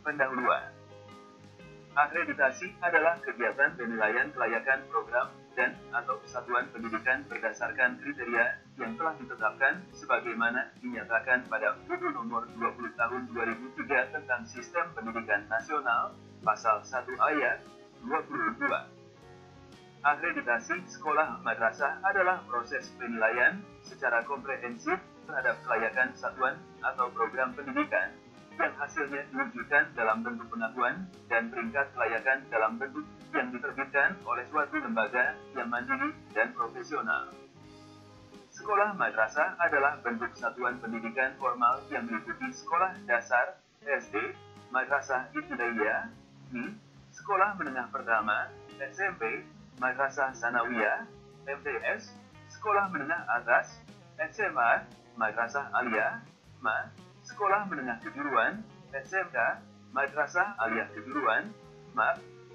Pendahuluan. Akreditasi adalah kegiatan penilaian kelayakan program dan atau satuan pendidikan berdasarkan kriteria yang telah ditetapkan sebagaimana dinyatakan pada UU Nomor 20 Tahun 2003 tentang Sistem Pendidikan Nasional, Pasal 1 Ayat 22. Akreditasi sekolah madrasah adalah proses penilaian secara komprehensif terhadap kelayakan satuan atau program pendidikan yang hasilnya diwujudkan dalam bentuk pengakuan dan peringkat kelayakan dalam bentuk yang diterbitkan oleh suatu lembaga yang mandiri dan profesional. Sekolah madrasah adalah bentuk satuan pendidikan formal yang meliputi sekolah dasar, SD, madrasah ibtidaiyah, sekolah menengah pertama, SMP, madrasah sanawiyah, MTS, sekolah menengah atas, SMA, madrasah aliyah, sekolah menengah kejuruan, SMK, madrasah aliyah kejuruan,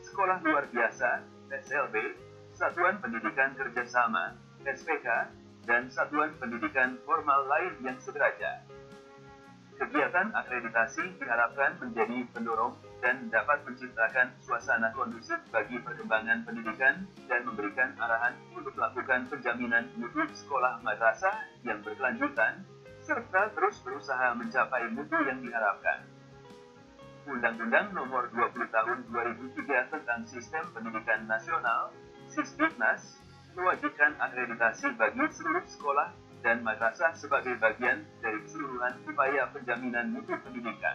sekolah luar biasa, SLB, satuan pendidikan kerjasama, SPK, dan satuan pendidikan formal lain yang sederajat. Kegiatan akreditasi diharapkan menjadi pendorong dan dapat menciptakan suasana kondusif bagi perkembangan pendidikan dan memberikan arahan untuk melakukan penjaminan mutu sekolah madrasah yang berkelanjutan, serta terus berusaha mencapai mutu yang diharapkan. Undang-Undang Nomor 20 Tahun 2003 tentang Sistem Pendidikan Nasional, Sisdiknas, mewajibkan akreditasi bagi seluruh sekolah dan madrasah sebagai bagian dari keseluruhan upaya penjaminan mutu pendidikan.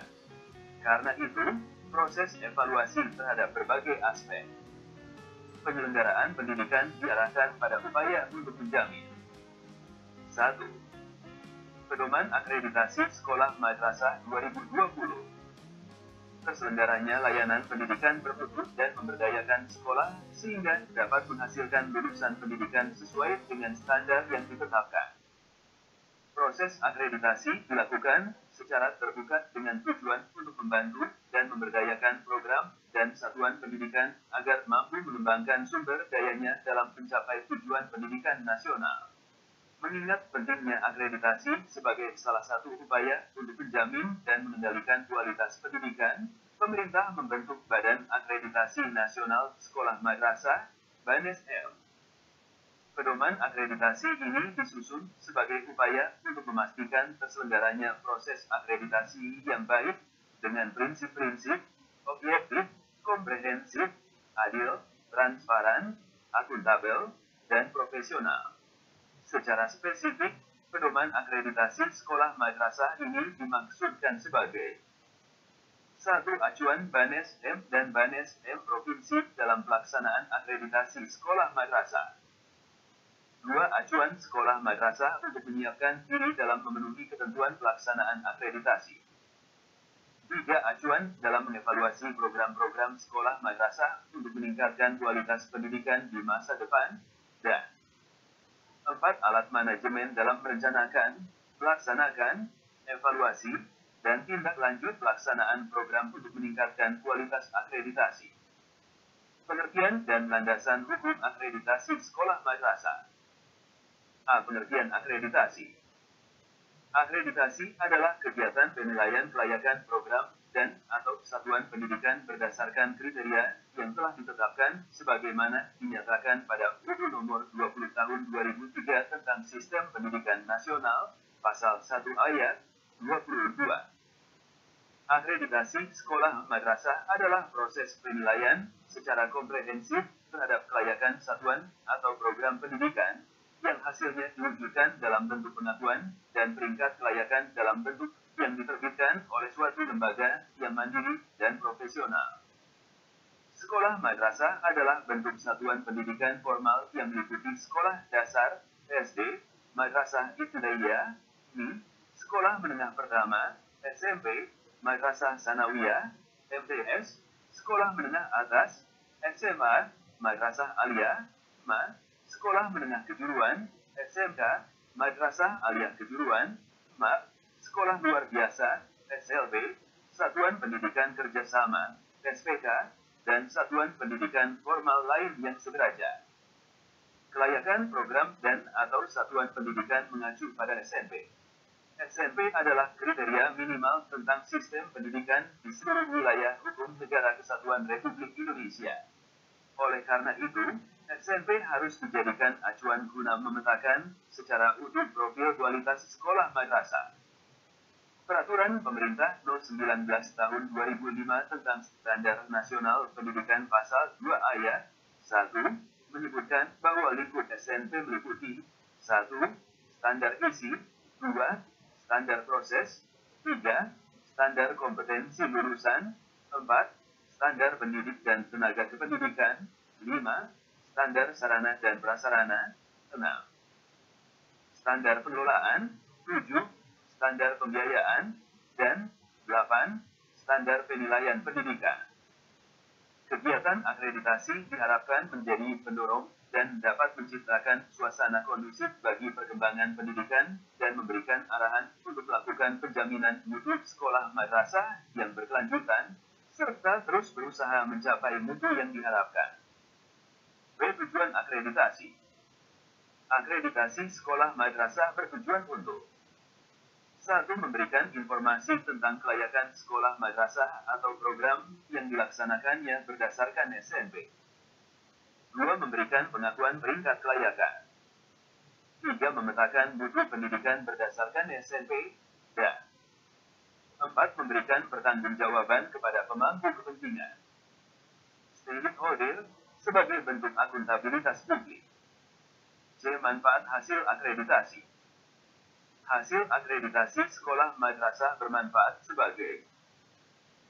Karena itu, proses evaluasi terhadap berbagai aspek penyelenggaraan pendidikan diarahkan pada upaya untuk menjamin 1. Pedoman akreditasi sekolah madrasah 2020. Terselenggaranya layanan pendidikan bermutu dan memberdayakan sekolah sehingga dapat menghasilkan lulusan pendidikan sesuai dengan standar yang ditetapkan. Proses akreditasi dilakukan secara terbuka dengan tujuan untuk membantu dan memberdayakan program dan satuan pendidikan agar mampu mengembangkan sumber dayanya dalam mencapai tujuan pendidikan nasional. Mengingat pentingnya akreditasi sebagai salah satu upaya untuk menjamin dan mengendalikan kualitas pendidikan, pemerintah membentuk Badan Akreditasi Nasional Sekolah Madrasah, BANES-M. Pedoman akreditasi ini disusun sebagai upaya untuk memastikan terselenggaranya proses akreditasi yang baik dengan prinsip-prinsip objektif, komprehensif, adil, transparan, akuntabel, dan profesional. Secara spesifik, pedoman akreditasi sekolah madrasah ini dimaksudkan sebagai 1. Acuan BANES-M dan BANES-M Provinsi dalam pelaksanaan akreditasi sekolah madrasah. 2. Acuan sekolah madrasah untuk menyiapkan diri dalam memenuhi ketentuan pelaksanaan akreditasi. 3. Acuan dalam mengevaluasi program-program sekolah madrasah untuk meningkatkan kualitas pendidikan di masa depan. Dan 4. Alat manajemen dalam merencanakan, melaksanakan, evaluasi, dan tindak lanjut pelaksanaan program untuk meningkatkan kualitas akreditasi. Pengertian dan landasan hukum akreditasi sekolah madrasah. A. Pengertian akreditasi. Akreditasi adalah kegiatan penilaian kelayakan program dan atau satuan pendidikan berdasarkan kriteria yang telah ditetapkan sebagaimana dinyatakan pada UU Nomor 20 Tahun 2003 tentang Sistem Pendidikan Nasional, Pasal 1 Ayat 22. Akreditasi sekolah madrasah adalah proses penilaian secara komprehensif terhadap kelayakan satuan atau program pendidikan yang hasilnya diwujudkan dalam bentuk pengakuan dan peringkat kelayakan dalam bentuk yang diterbitkan oleh suatu lembaga yang mandiri dan profesional. Sekolah madrasah adalah bentuk satuan pendidikan formal yang meliputi sekolah dasar, SD, madrasah ibtidaiyah, sekolah menengah pertama, SMP, madrasah sanawiyah, MTS, sekolah menengah atas, SMA, madrasah aliyah, sekolah menengah kejuruan, SMK, madrasah aliyah kejuruan, sekolah luar biasa, SLB, satuan pendidikan kerjasama, SPK, dan satuan pendidikan formal lain yang sederajat. Kelayakan program dan atau satuan pendidikan mengacu pada SMP. SMP adalah kriteria minimal tentang sistem pendidikan di seluruh wilayah hukum Negara Kesatuan Republik Indonesia. Oleh karena itu, SMP harus dijadikan acuan guna memetakan secara utuh profil kualitas sekolah madrasah. Peraturan Pemerintah No. 19 Tahun 2005 tentang Standar Nasional Pendidikan Pasal 2 Ayat 1 menyebutkan bahwa lingkup SMP meliputi 1. Standar isi, 2. Standar proses, 3. Standar kompetensi lulusan, 4. Standar pendidik dan tenaga kependidikan, 5. Standar sarana dan prasarana, 6. Standar pengelolaan, 7. Standar pembiayaan, dan 8. Standar penilaian pendidikan. Kegiatan akreditasi diharapkan menjadi pendorong dan dapat menciptakan suasana kondusif bagi perkembangan pendidikan dan memberikan arahan untuk melakukan penjaminan mutu sekolah madrasah yang berkelanjutan, serta terus berusaha mencapai mutu yang diharapkan. Tujuan akreditasi. Akreditasi sekolah madrasah bertujuan untuk 1. Memberikan informasi tentang kelayakan sekolah madrasah atau program yang dilaksanakannya berdasarkan SMP. 2. Memberikan pengakuan peringkat kelayakan. 3. Memetakan mutu pendidikan berdasarkan SMP. Dan 4. Memberikan pertanggungjawaban kepada pemangku kepentingan stakeholder sebagai bentuk akuntabilitas publik. C. Manfaat hasil akreditasi. Hasil akreditasi sekolah madrasah bermanfaat sebagai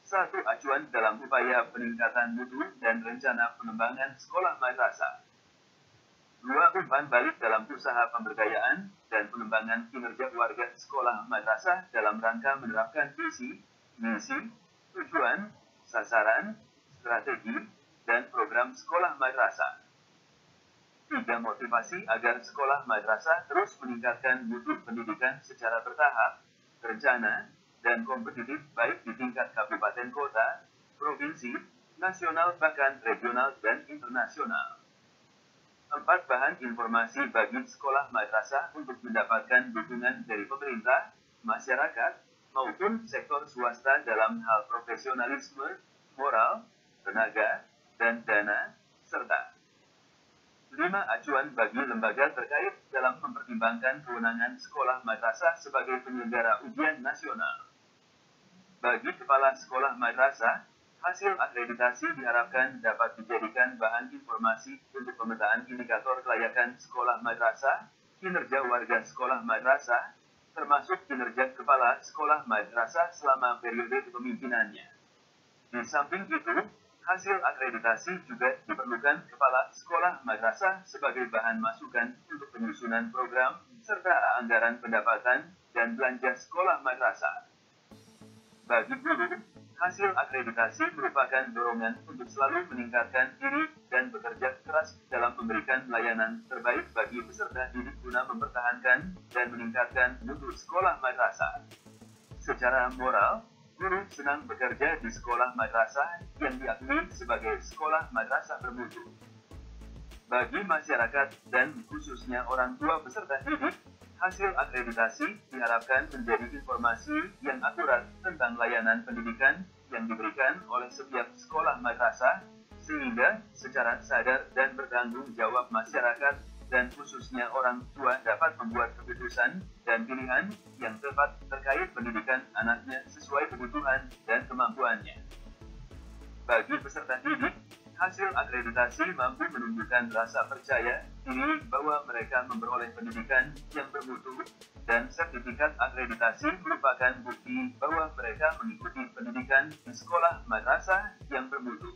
1. Acuan dalam upaya peningkatan mutu dan rencana pengembangan sekolah madrasah. 2. Umpan balik dalam usaha pemberdayaan dan pengembangan kinerja warga sekolah madrasah dalam rangka menerapkan visi, misi, tujuan, sasaran, strategi, dan program sekolah madrasah. 3. Motivasi agar sekolah madrasah terus meningkatkan mutu pendidikan secara bertahap, terencana, dan kompetitif baik di tingkat kabupaten kota, provinsi, nasional bahkan regional dan internasional. 4. Bahan informasi bagi sekolah madrasah untuk mendapatkan dukungan dari pemerintah, masyarakat, maupun sektor swasta dalam hal profesionalisme, moral, tenaga, dan dana, serta 5. Acuan bagi lembaga terkait dalam mempertimbangkan kewenangan sekolah madrasah sebagai penyelenggara ujian nasional. Bagi kepala sekolah madrasah, hasil akreditasi diharapkan dapat dijadikan bahan informasi untuk pemetaan indikator kelayakan sekolah madrasah, kinerja warga sekolah madrasah, termasuk kinerja kepala sekolah madrasah selama periode kepemimpinannya. Di samping itu, hasil akreditasi juga diperlukan kepala sekolah madrasah sebagai bahan masukan untuk penyusunan program serta anggaran pendapatan dan belanja sekolah madrasah. Bagi guru, hasil akreditasi merupakan dorongan untuk selalu meningkatkan diri dan bekerja keras dalam memberikan layanan terbaik bagi peserta didik guna mempertahankan dan meningkatkan mutu sekolah madrasah. Secara moral, guru senang bekerja di sekolah madrasah yang diakui sebagai sekolah madrasah bermutu. Bagi masyarakat dan khususnya orang tua peserta didik, hasil akreditasi diharapkan menjadi informasi yang akurat tentang layanan pendidikan yang diberikan oleh setiap sekolah madrasah, sehingga secara sadar dan bertanggung jawab masyarakat dan khususnya orang tua dapat membuat keputusan dan pilihan yang tepat terkait pendidikan anaknya sesuai kebutuhan dan kemampuannya. Bagi peserta didik, hasil akreditasi mampu menunjukkan rasa percaya diri bahwa mereka memperoleh pendidikan yang bermutu, dan sertifikat akreditasi merupakan bukti bahwa mereka mengikuti pendidikan di sekolah madrasah yang bermutu.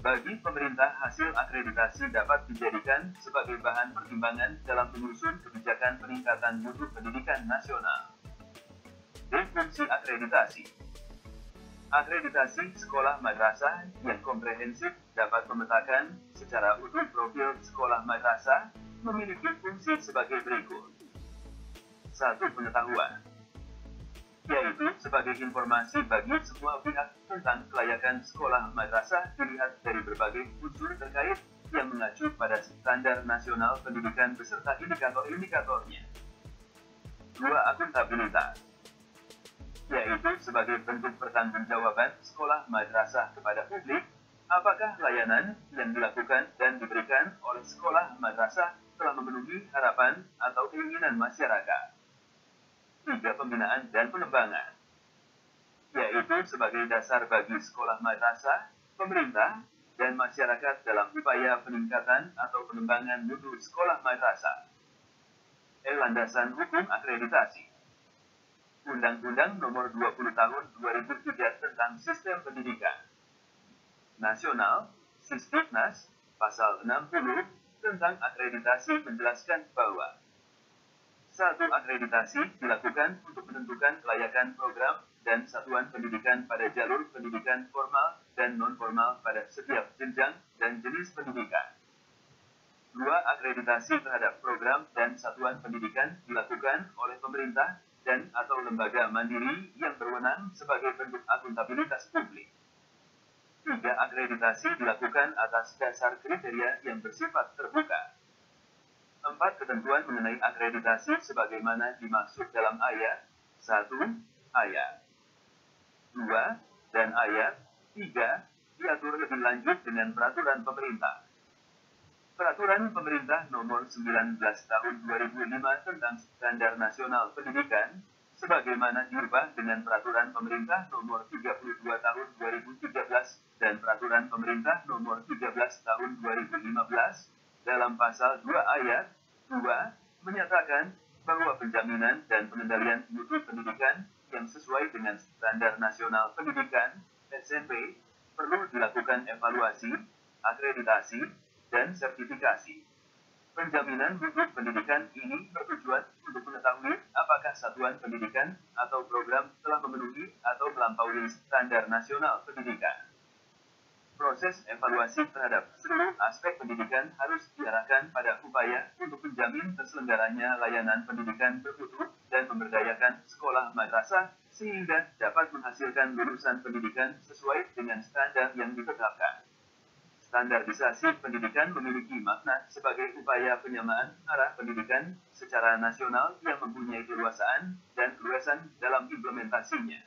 Bagi pemerintah, hasil akreditasi dapat dijadikan sebagai bahan pertimbangan dalam menyusun kebijakan peningkatan mutu pendidikan nasional. Fungsi akreditasi. Akreditasi sekolah madrasah yang komprehensif dapat memetakan secara utuh profil sekolah madrasah, memiliki fungsi sebagai berikut. 1. Pengetahuan, yaitu sebagai informasi bagi semua pihak tentang kelayakan sekolah madrasah dilihat dari berbagai unsur terkait yang mengacu pada standar nasional pendidikan beserta indikator-indikatornya. 2. Akuntabilitas, yaitu sebagai bentuk pertanggungjawaban sekolah madrasah kepada publik, apakah layanan yang dilakukan dan diberikan oleh sekolah madrasah telah memenuhi harapan atau keinginan masyarakat. 3. Pembinaan dan pengembangan, yaitu sebagai dasar bagi sekolah madrasah, pemerintah, dan masyarakat dalam upaya peningkatan atau pengembangan mutu sekolah madrasah. Landasan hukum akreditasi. Undang-Undang Nomor 20 Tahun 2003 tentang Sistem Pendidikan Nasional, Sistipnas, Pasal 60 tentang akreditasi menjelaskan bahwa 1. Akreditasi dilakukan untuk menentukan kelayakan program dan satuan pendidikan pada jalur pendidikan formal dan non-formal pada setiap jenjang dan jenis pendidikan. 2. Akreditasi terhadap program dan satuan pendidikan dilakukan oleh pemerintah dan atau lembaga mandiri yang berwenang sebagai bentuk akuntabilitas publik. 3. Akreditasi dilakukan atas dasar kriteria yang bersifat terbuka. 4. Ketentuan mengenai akreditasi sebagaimana dimaksud dalam ayat 1, ayat 2, dan ayat 3 diatur lebih lanjut dengan peraturan pemerintah. Peraturan Pemerintah Nomor 19 Tahun 2005 tentang Standar Nasional Pendidikan, sebagaimana diubah dengan Peraturan Pemerintah Nomor 32 Tahun 2013 dan Peraturan Pemerintah Nomor 13 Tahun 2015, dalam pasal 2 ayat 2, menyatakan bahwa penjaminan dan pengendalian mutu pendidikan yang sesuai dengan Standar Nasional Pendidikan, SMP, perlu dilakukan evaluasi, akreditasi, dan sertifikasi. Penjaminan mutu pendidikan ini bertujuan untuk mengetahui apakah satuan pendidikan atau program telah memenuhi atau melampaui Standar Nasional Pendidikan. Proses evaluasi terhadap seluruh aspek pendidikan harus diarahkan pada upaya untuk menjamin terselenggaranya layanan pendidikan bermutu dan memberdayakan sekolah madrasah sehingga dapat menghasilkan lulusan pendidikan sesuai dengan standar yang ditetapkan. Standarisasi pendidikan memiliki makna sebagai upaya penyamaan arah pendidikan secara nasional yang mempunyai keluasaan dan keluasan dalam implementasinya.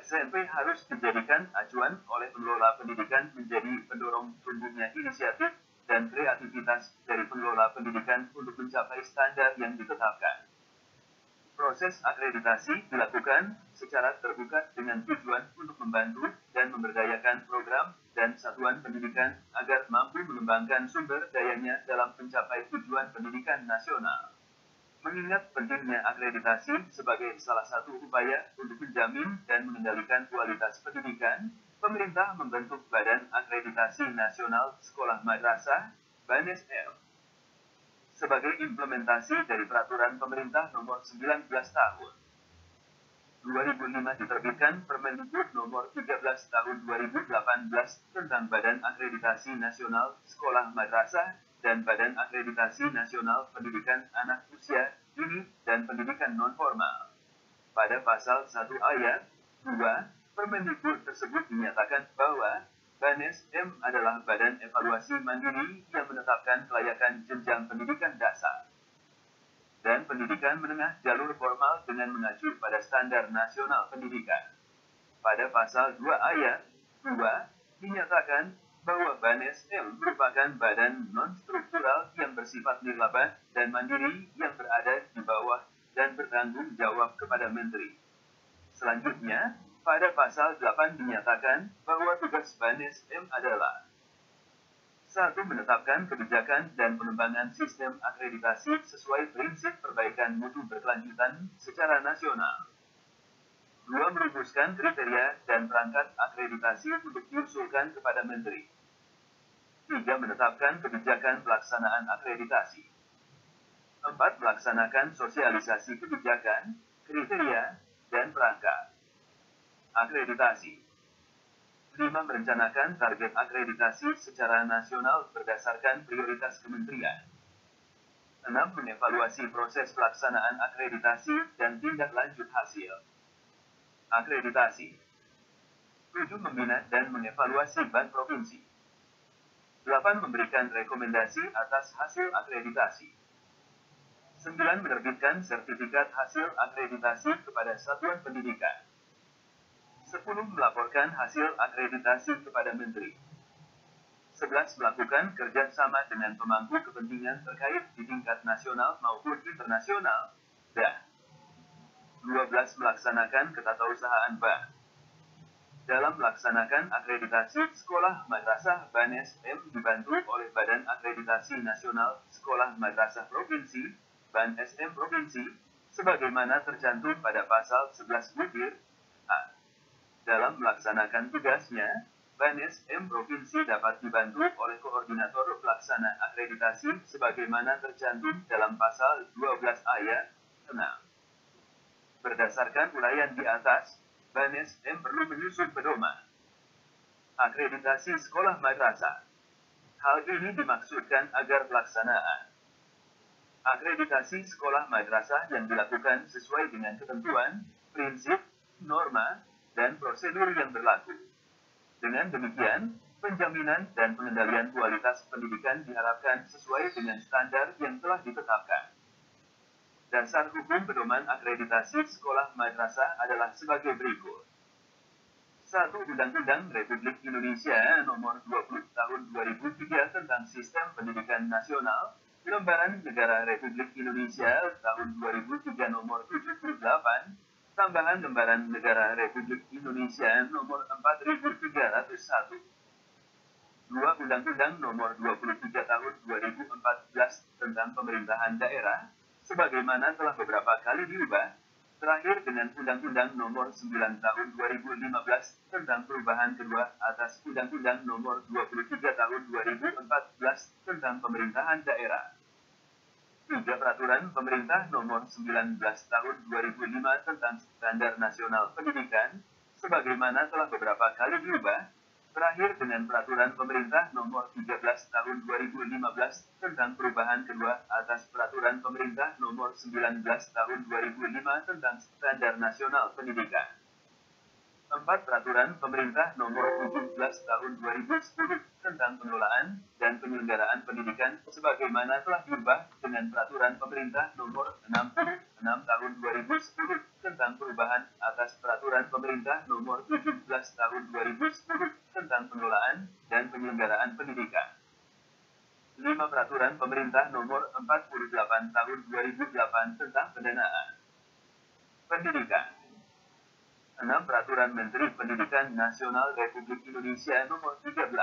SMP harus dijadikan acuan oleh pengelola pendidikan menjadi pendorong tumbuhnya inisiatif dan kreativitas dari pengelola pendidikan untuk mencapai standar yang ditetapkan. Proses akreditasi dilakukan secara terbuka dengan tujuan untuk membantu dan memberdayakan program dan satuan pendidikan agar mampu mengembangkan sumber dayanya dalam mencapai tujuan pendidikan nasional. Mengingat pentingnya akreditasi sebagai salah satu upaya untuk menjamin dan mengendalikan kualitas pendidikan, pemerintah membentuk Badan Akreditasi Nasional Sekolah Madrasah, BANESM, sebagai implementasi dari Peraturan Pemerintah Nomor 19 Tahun 2005 diterbitkan Permendikbud Nomor 13 Tahun 2018 tentang Badan Akreditasi Nasional Sekolah Madrasah dan Badan Akreditasi Nasional Pendidikan Anak Usia Dini dan Pendidikan Non-Formal. Pada pasal 1 ayat 2, Permendikbud tersebut dinyatakan bahwa BANESM adalah badan evaluasi mandiri yang menetapkan kelayakan jenjang pendidikan dasar dan pendidikan menengah jalur formal dengan mengacu pada standar nasional pendidikan. Pada pasal 2 ayat 2, dinyatakan bahwa BANESM merupakan badan non-struktural yang bersifat nirlaba dan mandiri yang berada di bawah dan bertanggung jawab kepada Menteri. Selanjutnya, pada pasal 8 dinyatakan bahwa tugas BANESM adalah 1. Menetapkan kebijakan dan pengembangan sistem akreditasi sesuai prinsip perbaikan mutu berkelanjutan secara nasional. 2. Merumuskan kriteria dan perangkat akreditasi untuk diusulkan kepada Menteri. 3. Menetapkan kebijakan pelaksanaan akreditasi. 4. Melaksanakan sosialisasi kebijakan, kriteria, dan perangkat akreditasi. 5. Merencanakan target akreditasi secara nasional berdasarkan prioritas kementerian. 6. Mengevaluasi proses pelaksanaan akreditasi dan tindak lanjut hasil akreditasi. 7. Membina dan mengevaluasi bank provinsi. 8. Memberikan rekomendasi atas hasil akreditasi. 9. Menerbitkan sertifikat hasil akreditasi kepada satuan pendidikan. 10. Melaporkan hasil akreditasi kepada Menteri. 11. Melakukan kerjasama dengan pemangku kepentingan terkait di tingkat nasional maupun internasional. Dan 12. Melaksanakan ketatausahaan bank. Dalam melaksanakan akreditasi sekolah madrasah BAN SM dibantu oleh Badan Akreditasi Nasional Sekolah Madrasah Provinsi, BAN SM Provinsi, sebagaimana tercantum pada pasal 11 butir A. Dalam melaksanakan tugasnya, BAN SM Provinsi dapat dibantu oleh Koordinator Pelaksana Akreditasi sebagaimana tercantum dalam pasal 12 ayat 6. Berdasarkan uraian di atas, BAN SM perlu menyusun pedoman akreditasi sekolah madrasah. Hal ini dimaksudkan agar pelaksanaan akreditasi sekolah madrasah yang dilakukan sesuai dengan ketentuan, prinsip, norma, dan prosedur yang berlaku. Dengan demikian, penjaminan dan pengendalian kualitas pendidikan diharapkan sesuai dengan standar yang telah ditetapkan. Dasar hukum pedoman akreditasi sekolah madrasah adalah sebagai berikut. 1. Undang-Undang Republik Indonesia Nomor 20 Tahun 2003 tentang Sistem Pendidikan Nasional, Lembaran Negara Republik Indonesia Tahun 2003 Nomor 78, Tambahan Lembaran Negara Republik Indonesia Nomor 4301. 2. Undang-Undang Nomor 23 Tahun 2014 tentang Pemerintahan Daerah, sebagaimana telah beberapa kali diubah, terakhir dengan Undang-Undang Nomor 9 Tahun 2015 tentang perubahan kedua atas Undang-Undang Nomor 23 Tahun 2014 tentang Pemerintahan Daerah. 3. Peraturan Pemerintah Nomor 19 Tahun 2005 tentang Standar Nasional Pendidikan, sebagaimana telah beberapa kali diubah, terakhir dengan Peraturan Pemerintah Nomor 13 Tahun 2015 tentang perubahan kedua atas Peraturan Pemerintah Nomor 19 Tahun 2005 tentang Standar Nasional Pendidikan. 4. Peraturan Pemerintah Nomor 17 Tahun 2010 tentang pengelolaan dan penyelenggaraan pendidikan sebagaimana telah diubah dengan Peraturan Pemerintah Nomor 66 Tahun 2010 tentang perubahan atas Peraturan Pemerintah Nomor 17 Tahun 2010 tentang pengelolaan dan penyelenggaraan pendidikan. 5. Peraturan Pemerintah Nomor 48 Tahun 2008 tentang pendanaan pendidikan. 6. Peraturan Menteri Pendidikan Nasional Republik Indonesia Nomor 13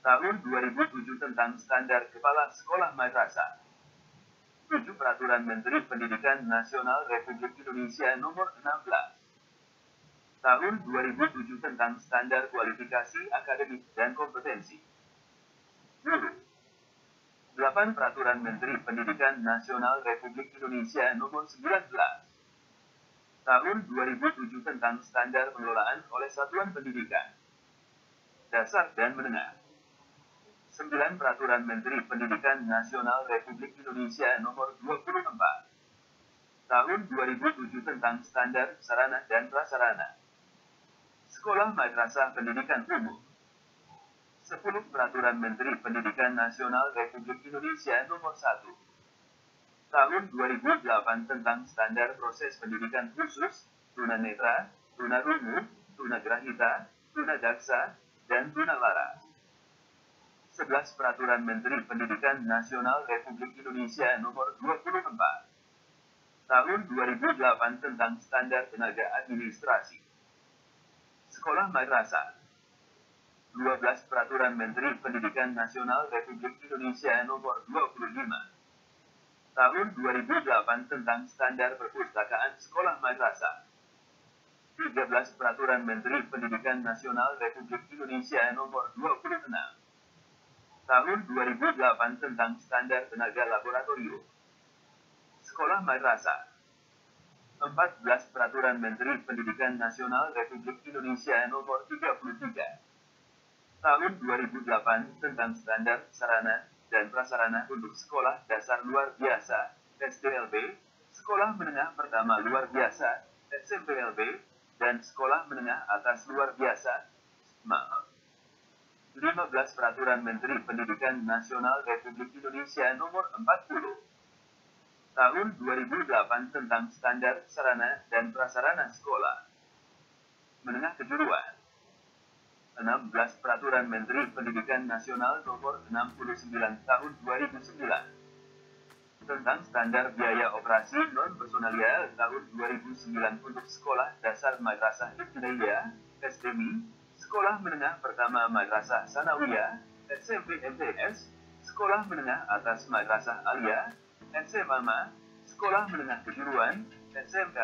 Tahun 2007 tentang Standar Kepala Sekolah Madrasah. 7. Peraturan Menteri Pendidikan Nasional Republik Indonesia Nomor 16 Tahun 2007 tentang Standar Kualifikasi Akademik dan Kompetensi. 10. 8. Peraturan Menteri Pendidikan Nasional Republik Indonesia Nomor 19 Tahun 2007 tentang Standar Pengelolaan oleh Satuan Pendidikan Dasar dan Menengah. 9. Peraturan Menteri Pendidikan Nasional Republik Indonesia Nomor 24 Tahun 2007 tentang Standar Sarana dan Prasarana Sekolah Madrasah Pendidikan Umum. 10. Peraturan Menteri Pendidikan Nasional Republik Indonesia Nomor 1 Tahun 2008 tentang Standar Proses Pendidikan Khusus, Tunanetra, Tunarungu, Tunagrahita, Tunadaksa, dan Tunalara. 11. Peraturan Menteri Pendidikan Nasional Republik Indonesia Nomor 24 Tahun 2008 tentang Standar Tenaga Administrasi Sekolah Madrasah. 12. Peraturan Menteri Pendidikan Nasional Republik Indonesia Nomor 25 Tahun 2008 tentang Standar Perpustakaan Sekolah Madrasah. 13. Peraturan Menteri Pendidikan Nasional Republik Indonesia Nomor 26 Tahun 2008 tentang Standar Tenaga Laboratorium Sekolah Madrasah. 14. Peraturan Menteri Pendidikan Nasional Republik Indonesia Nomor 33 Tahun 2008 tentang Standar Sarana dan Prasarana untuk Sekolah Dasar Luar Biasa, SDLB, Sekolah Menengah Pertama Luar Biasa, SMPLB, dan Sekolah Menengah Atas Luar Biasa, SMA. 15. Peraturan Menteri Pendidikan Nasional Republik Indonesia Nomor 40 Tahun 2008 tentang standar sarana dan prasarana sekolah menengah kejuruan. 16 Peraturan Menteri Pendidikan Nasional Nomor 69 Tahun 2009 tentang standar biaya operasi non-personalia tahun 2009 untuk sekolah dasar Madrasah Ibtidaiyah, SMI, sekolah menengah pertama Madrasah Sanawiyah, SMP MTS, sekolah menengah atas Madrasah Aliyah, SMA, sekolah menengah kejuruan, SMK,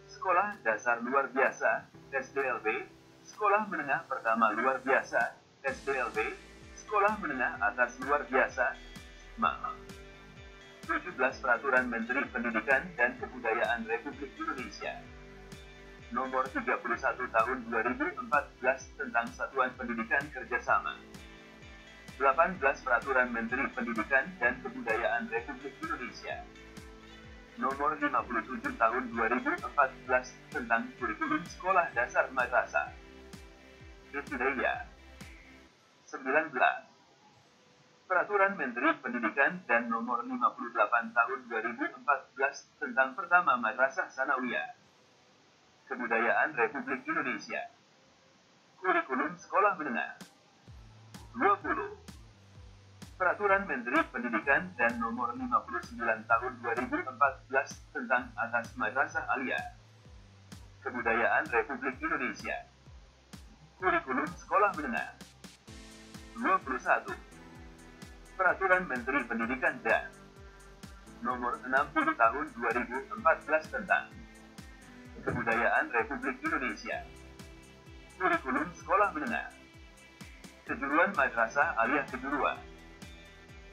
sekolah dasar luar biasa, SDLB, sekolah menengah pertama luar biasa, SDLB, sekolah menengah atas luar biasa, SMA. 17 Peraturan Menteri Pendidikan dan Kebudayaan Republik Indonesia Nomor 31 Tahun 2014 tentang Satuan Pendidikan Kerjasama. 18 Peraturan Menteri Pendidikan dan Kebudayaan Republik Indonesia Nomor 57 Tahun 2014 tentang Kurikulum Sekolah Dasar Madrasah Ibtidaiyah. 19 Peraturan Menteri Pendidikan dan Nomor 58 Tahun 2014 tentang Pertama Madrasah Sanawiyah. Kebudayaan Republik Indonesia. Kurikulum Sekolah Menengah. 20. Peraturan Menteri Pendidikan dan Nomor 59 Tahun 2014 tentang Atas Madrasah Aliyah. Kebudayaan Republik Indonesia. Kurikulum Sekolah Menengah. 21. Peraturan Menteri Pendidikan dan Nomor 60 Tahun 2014 tentang Kebudayaan Republik Indonesia. Kurikulum Sekolah Menengah. Kejuruan Madrasah Aliyah Kejuruan.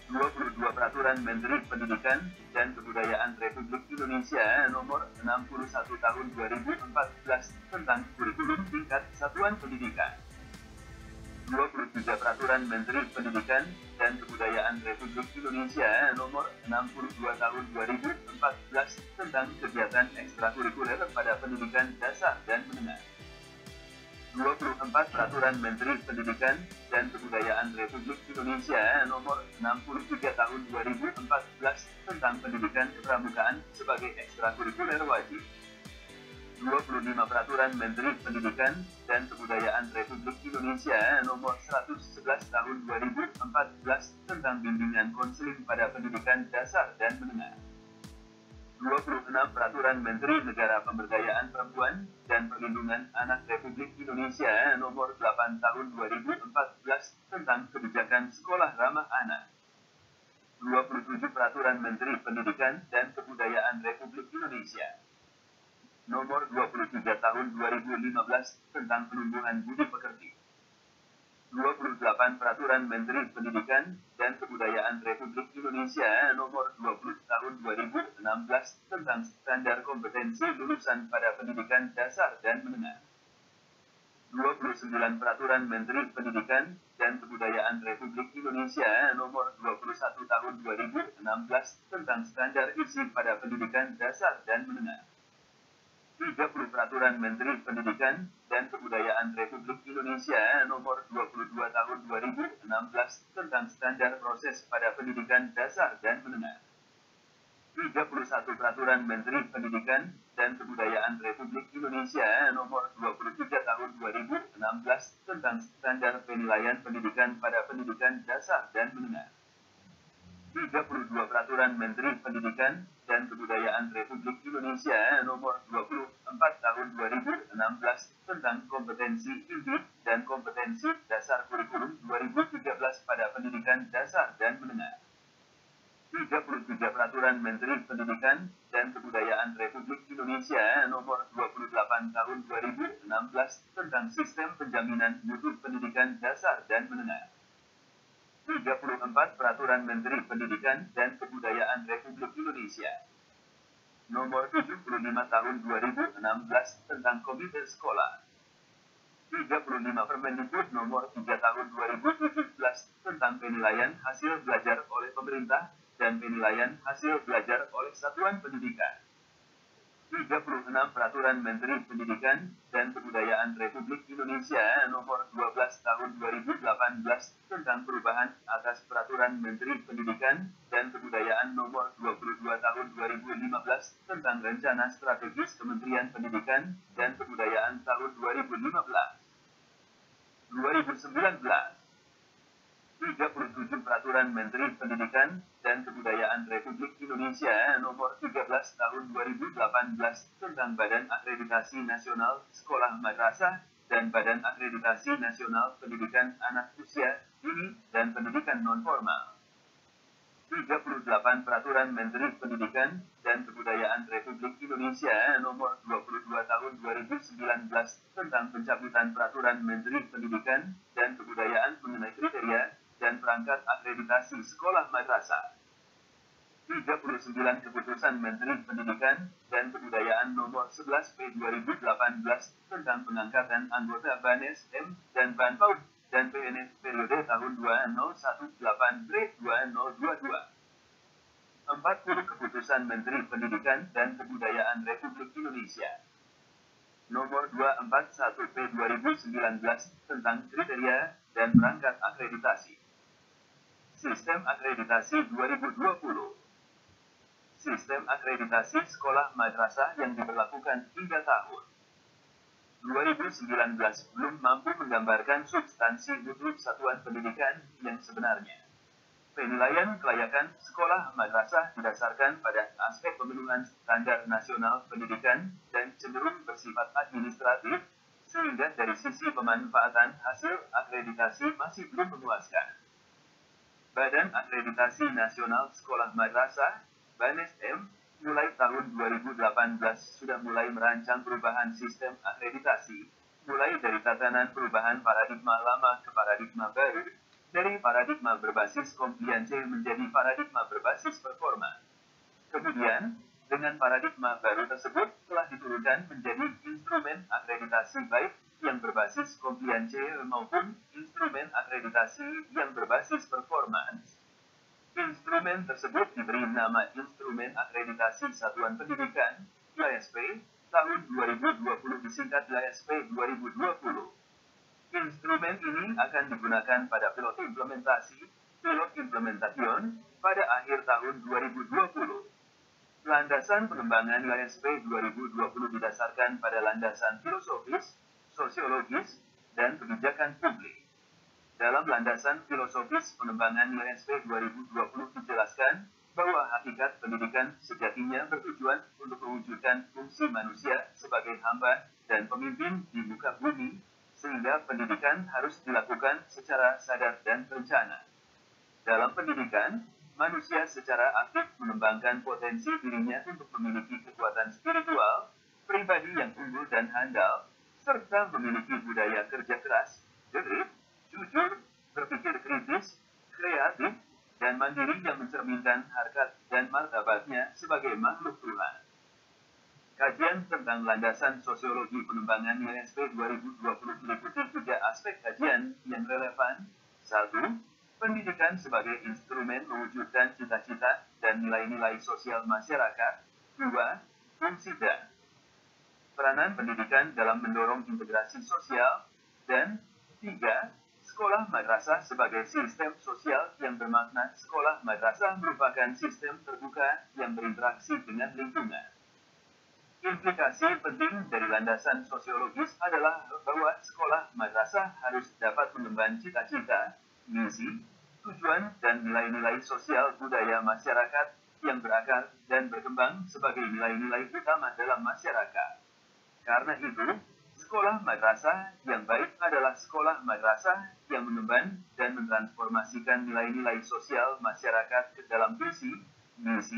22 Peraturan Menteri Pendidikan dan Kebudayaan Republik Indonesia Nomor 61 Tahun 2014 tentang Kurikulum Tingkat Satuan Pendidikan. 23 Peraturan Menteri Pendidikan dan Kebudayaan Republik Indonesia Nomor 62 Tahun 2014 tentang kegiatan ekstrakurikuler pada pendidikan dasar dan menengah. 24 Peraturan Menteri Pendidikan dan Kebudayaan Republik Indonesia Nomor 63 Tahun 2014 tentang pendidikan kepramukaan sebagai ekstrakurikuler wajib. 25 Peraturan Menteri Pendidikan dan Kebudayaan Republik Indonesia Nomor 111 Tahun 2014 tentang bimbingan konseling pada pendidikan dasar dan menengah. 26 Peraturan Menteri Negara Pemberdayaan Perempuan dan Perlindungan Anak Republik Indonesia Nomor 8 Tahun 2014 tentang kebijakan sekolah ramah anak. 27 Peraturan Menteri Pendidikan dan Kebudayaan Republik Indonesia Nomor 23 Tahun 2015 tentang penumbuhan budi pekerti. 28 Peraturan Menteri Pendidikan dan Kebudayaan Republik Indonesia Nomor 20 Tahun 2016 tentang standar kompetensi lulusan pada pendidikan dasar dan menengah. 29 Peraturan Menteri Pendidikan dan Kebudayaan Republik Indonesia Nomor 21 Tahun 2016 tentang standar isi pada pendidikan dasar dan menengah. 30 Peraturan Menteri Pendidikan dan Kebudayaan Republik Indonesia Nomor 22 Tahun 2016 tentang standar proses pada pendidikan dasar dan menengah. 31 Peraturan Menteri Pendidikan dan Kebudayaan Republik Indonesia Nomor 23 Tahun 2016 tentang standar penilaian pendidikan pada pendidikan dasar dan menengah. 32 Peraturan Menteri Pendidikan dan Kebudayaan Republik Indonesia Nomor 24 Tahun 2016 tentang kompetensi inti dan kompetensi dasar kurikulum 2013 pada pendidikan dasar dan menengah. 33 Peraturan Menteri Pendidikan dan Kebudayaan Republik Indonesia Nomor 28 Tahun 2016 tentang sistem penjaminan mutu pendidikan dasar dan menengah. 34 Peraturan Menteri Pendidikan dan Kebudayaan Republik Indonesia Nomor 75 Tahun 2016 tentang Komite Sekolah. 35 Permendikbud Nomor 3 Tahun 2017 tentang penilaian hasil belajar oleh pemerintah dan penilaian hasil belajar oleh satuan pendidikan. 36 Peraturan Menteri Pendidikan dan Kebudayaan Republik Indonesia Nomor 12 Tahun 2018 tentang perubahan atas Peraturan Menteri Pendidikan dan Kebudayaan Nomor 22 Tahun 2015 tentang Rencana Strategis Kementerian Pendidikan dan Kebudayaan tahun 2015. 2019. 37 Peraturan Menteri Pendidikan dan Kebudayaan Republik Indonesia Nomor 13 Tahun 2018 tentang Badan Akreditasi Nasional Sekolah Madrasah dan Badan Akreditasi Nasional Pendidikan Anak Usia Dini dan Pendidikan Non-Formal. 38 Peraturan Menteri Pendidikan dan Kebudayaan Republik Indonesia Nomor 22 Tahun 2019 tentang pencabutan Peraturan Menteri Pendidikan dan Kebudayaan mengenai kriteria dan perangkat akreditasi sekolah madrasah. 39 Keputusan Menteri Pendidikan dan Kebudayaan Nomor 11 P 2018 tentang pengangkatan anggota BANES-M dan BANPAUD dan PNS periode tahun 2018 Grade 2022. 40 Keputusan Menteri Pendidikan dan Kebudayaan Republik Indonesia Nomor 241 P 2019 tentang kriteria dan perangkat akreditasi. Sistem akreditasi 2020. Sistem akreditasi sekolah madrasah yang diberlakukan hingga tahun 2019 belum mampu menggambarkan substansi mutu satuan pendidikan yang sebenarnya. Penilaian kelayakan sekolah madrasah didasarkan pada aspek pemenuhan standar nasional pendidikan dan cenderung bersifat administratif, sehingga dari sisi pemanfaatan hasil akreditasi masih belum memuaskan. Badan Akreditasi Nasional Sekolah Madrasah, BANES-M, mulai tahun 2018 sudah mulai merancang perubahan sistem akreditasi, mulai dari tatanan perubahan paradigma lama ke paradigma baru, dari paradigma berbasis kompliansi menjadi paradigma berbasis performa. Kemudian, dengan paradigma baru tersebut telah diturunkan menjadi instrumen akreditasi baik yang berbasis kompliansi maupun instrumen akreditasi yang berbasis performance. Instrumen tersebut diberi nama Instrumen Akreditasi Satuan Pendidikan, IASP, tahun 2020 disingkat IASP 2020. Instrumen ini akan digunakan pada pilot implementation, pada akhir tahun 2020. Landasan pengembangan IASP 2020 didasarkan pada landasan filosofis, sosiologis, dan kebijakan publik. Dalam landasan filosofis pengembangan IASP 2020 dijelaskan bahwa hakikat pendidikan sejatinya bertujuan untuk mewujudkan fungsi manusia sebagai hamba dan pemimpin di muka bumi, sehingga pendidikan harus dilakukan secara sadar dan terencana. Dalam pendidikan, manusia secara aktif mengembangkan potensi dirinya untuk memiliki kekuatan spiritual, pribadi yang unggul dan handal, serta memiliki budaya kerja keras, jujur, berpikir kritis, kreatif, dan mandiri yang mencerminkan harkat dan martabatnya sebagai makhluk Tuhan. Kajian tentang landasan sosiologi pengembangan IASP 2020 meliputi 3 aspek kajian yang relevan. 1. Pendidikan sebagai instrumen mewujudkan cita-cita dan nilai-nilai sosial masyarakat. 2. Fungsi dan peranan pendidikan dalam mendorong integrasi sosial. Dan 3. Sekolah madrasah sebagai sistem sosial yang bermakna sekolah madrasah merupakan sistem terbuka yang berinteraksi dengan lingkungan. Implikasi penting dari landasan sosiologis adalah bahwa sekolah madrasah harus dapat mengemban cita-cita, misi, tujuan, dan nilai-nilai sosial budaya masyarakat yang berakar dan berkembang sebagai nilai-nilai utama dalam masyarakat. Karena itu, sekolah madrasah yang baik adalah sekolah madrasah yang mengemban dan mentransformasikan nilai-nilai sosial masyarakat ke dalam visi, misi,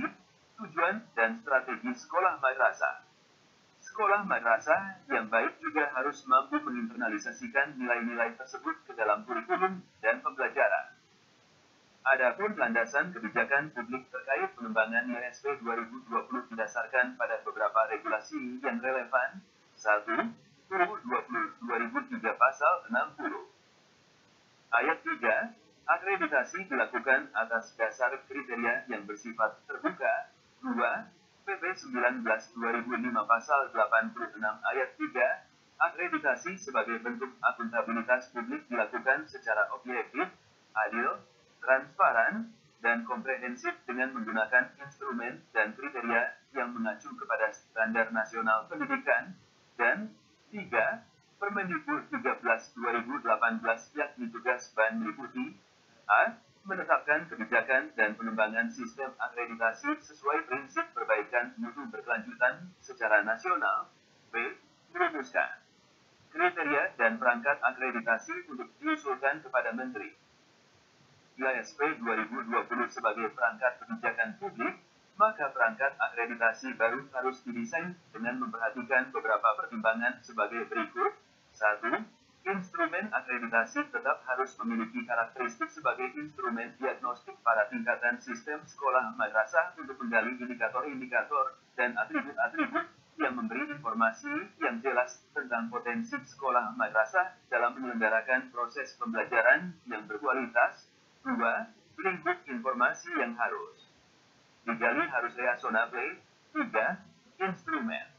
tujuan, dan strategi sekolah madrasah. Sekolah madrasah yang baik juga harus mampu menginternalisasikan nilai-nilai tersebut ke dalam kurikulum dan pembelajaran. Adapun landasan kebijakan publik terkait pengembangan IASP 2020 didasarkan pada beberapa regulasi yang relevan. 1. UU 2003 Pasal 60. Ayat 3. Akreditasi dilakukan atas dasar kriteria yang bersifat terbuka. 2. PP 19/2005 Pasal 86 Ayat 3, akreditasi sebagai bentuk akuntabilitas publik dilakukan secara objektif, adil, transparan, dan komprehensif dengan menggunakan instrumen dan kriteria yang mengacu kepada standar nasional pendidikan. Dan 3. Permendikbud 13/2018 yakni tugas Ban meliputi A. Menetapkan kebijakan dan pengembangan sistem akreditasi sesuai prinsip perbaikan mutu berkelanjutan secara nasional. B. Merumuskan kriteria dan perangkat akreditasi untuk diusulkan kepada Menteri IASP 2020 sebagai perangkat kebijakan publik, maka perangkat akreditasi baru harus didesain dengan memperhatikan beberapa pertimbangan sebagai berikut. 1. Instrumen akreditasi tetap harus memiliki karakteristik sebagai instrumen diagnostik pada tingkatan sistem sekolah madrasah untuk menggali indikator-indikator dan atribut-atribut yang memberi informasi yang jelas tentang potensi sekolah madrasah dalam menyelenggarakan proses pembelajaran yang berkualitas. 2. Lingkup informasi yang harus digali harus reasonable. 3. Instrumen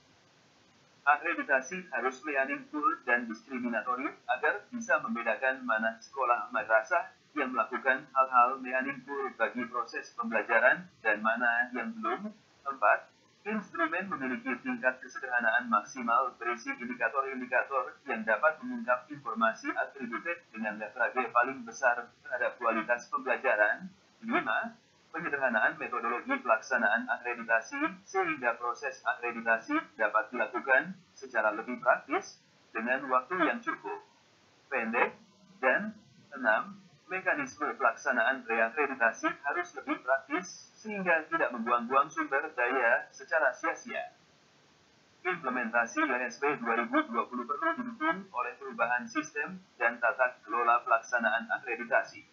akreditasi harus meaningful dan diskriminatori agar bisa membedakan mana sekolah madrasah yang melakukan hal-hal meaningful bagi proses pembelajaran dan mana yang belum. 4. Instrumen memiliki tingkat kesederhanaan maksimal berisi indikator-indikator yang dapat mengungkap informasi atributif dengan leverage paling besar terhadap kualitas pembelajaran. 5. Penyederhanaan metodologi pelaksanaan akreditasi sehingga proses akreditasi dapat dilakukan secara lebih praktis dengan waktu yang cukup, pendek. Dan 6. Mekanisme pelaksanaan reakreditasi harus lebih praktis sehingga tidak membuang-buang sumber daya secara sia-sia. Implementasi IASP 2020 perlu didukung oleh perubahan sistem dan tata kelola pelaksanaan akreditasi.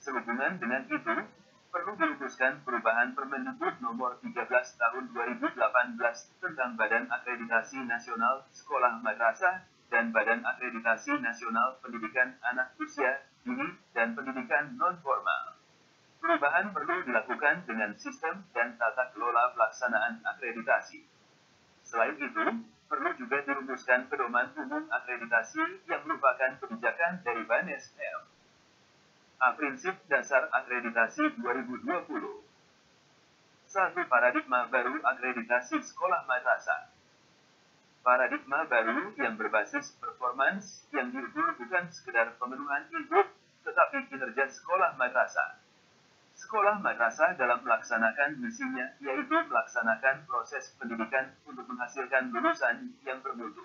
Sehubungan dengan itu, perlu dirumuskan perubahan Permendikbud nomor 13 tahun 2018 tentang Badan Akreditasi Nasional Sekolah Madrasah dan Badan Akreditasi Nasional Pendidikan Anak Usia Dini dan Pendidikan Non-Formal. Perubahan perlu dilakukan dengan sistem dan tata kelola pelaksanaan akreditasi. Selain itu, perlu juga dirumuskan pedoman umum akreditasi yang merupakan kebijakan dari BANES-M. Prinsip dasar akreditasi 2020. 1. Paradigma baru akreditasi sekolah madrasah. Paradigma baru yang berbasis performance yang diukur bukan sekedar pemenuhan input, tetapi kinerja sekolah madrasah. Sekolah madrasah dalam melaksanakan misinya yaitu melaksanakan proses pendidikan untuk menghasilkan lulusan yang bermutu.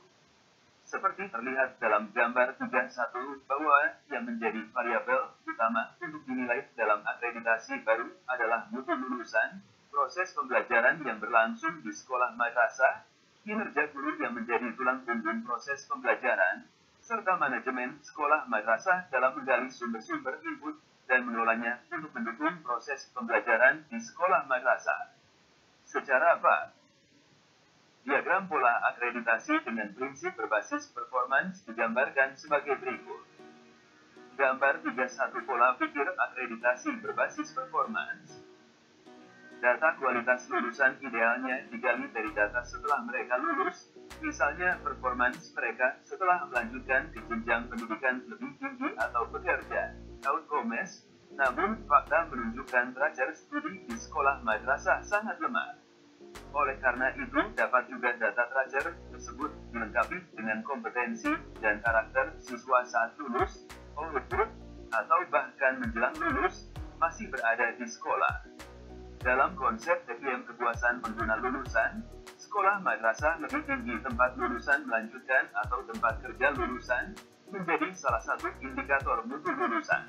Seperti terlihat dalam gambar 31 bahwa yang menjadi variabel utama untuk dinilai dalam akreditasi baru adalah mutu lulusan, proses pembelajaran yang berlangsung di sekolah madrasah, kinerja guru yang menjadi tulang punggung proses pembelajaran, serta manajemen sekolah madrasah dalam menggali sumber-sumber input dan mengelolanya untuk mendukung proses pembelajaran di sekolah madrasah. Secara apa? Diagram pola akreditasi dengan prinsip berbasis performance digambarkan sebagai berikut. Gambar 31 pola pikir akreditasi berbasis performance. Data kualitas lulusan idealnya digali dari data setelah mereka lulus, misalnya performance mereka setelah melanjutkan ke jenjang pendidikan lebih tinggi atau bekerja, Taut Gomez. Namun, fakta menunjukkan terajar studi di sekolah madrasah sangat lemah. Oleh karena itu, dapat juga data terajar tersebut dilengkapi dengan kompetensi dan karakter siswa saat lulus, output, atau bahkan menjelang lulus, masih berada di sekolah. Dalam konsep TPM kepuasan pengguna lulusan, sekolah madrasah lebih tinggi tempat lulusan melanjutkan atau tempat kerja lulusan, menjadi salah satu indikator mutu lulusan.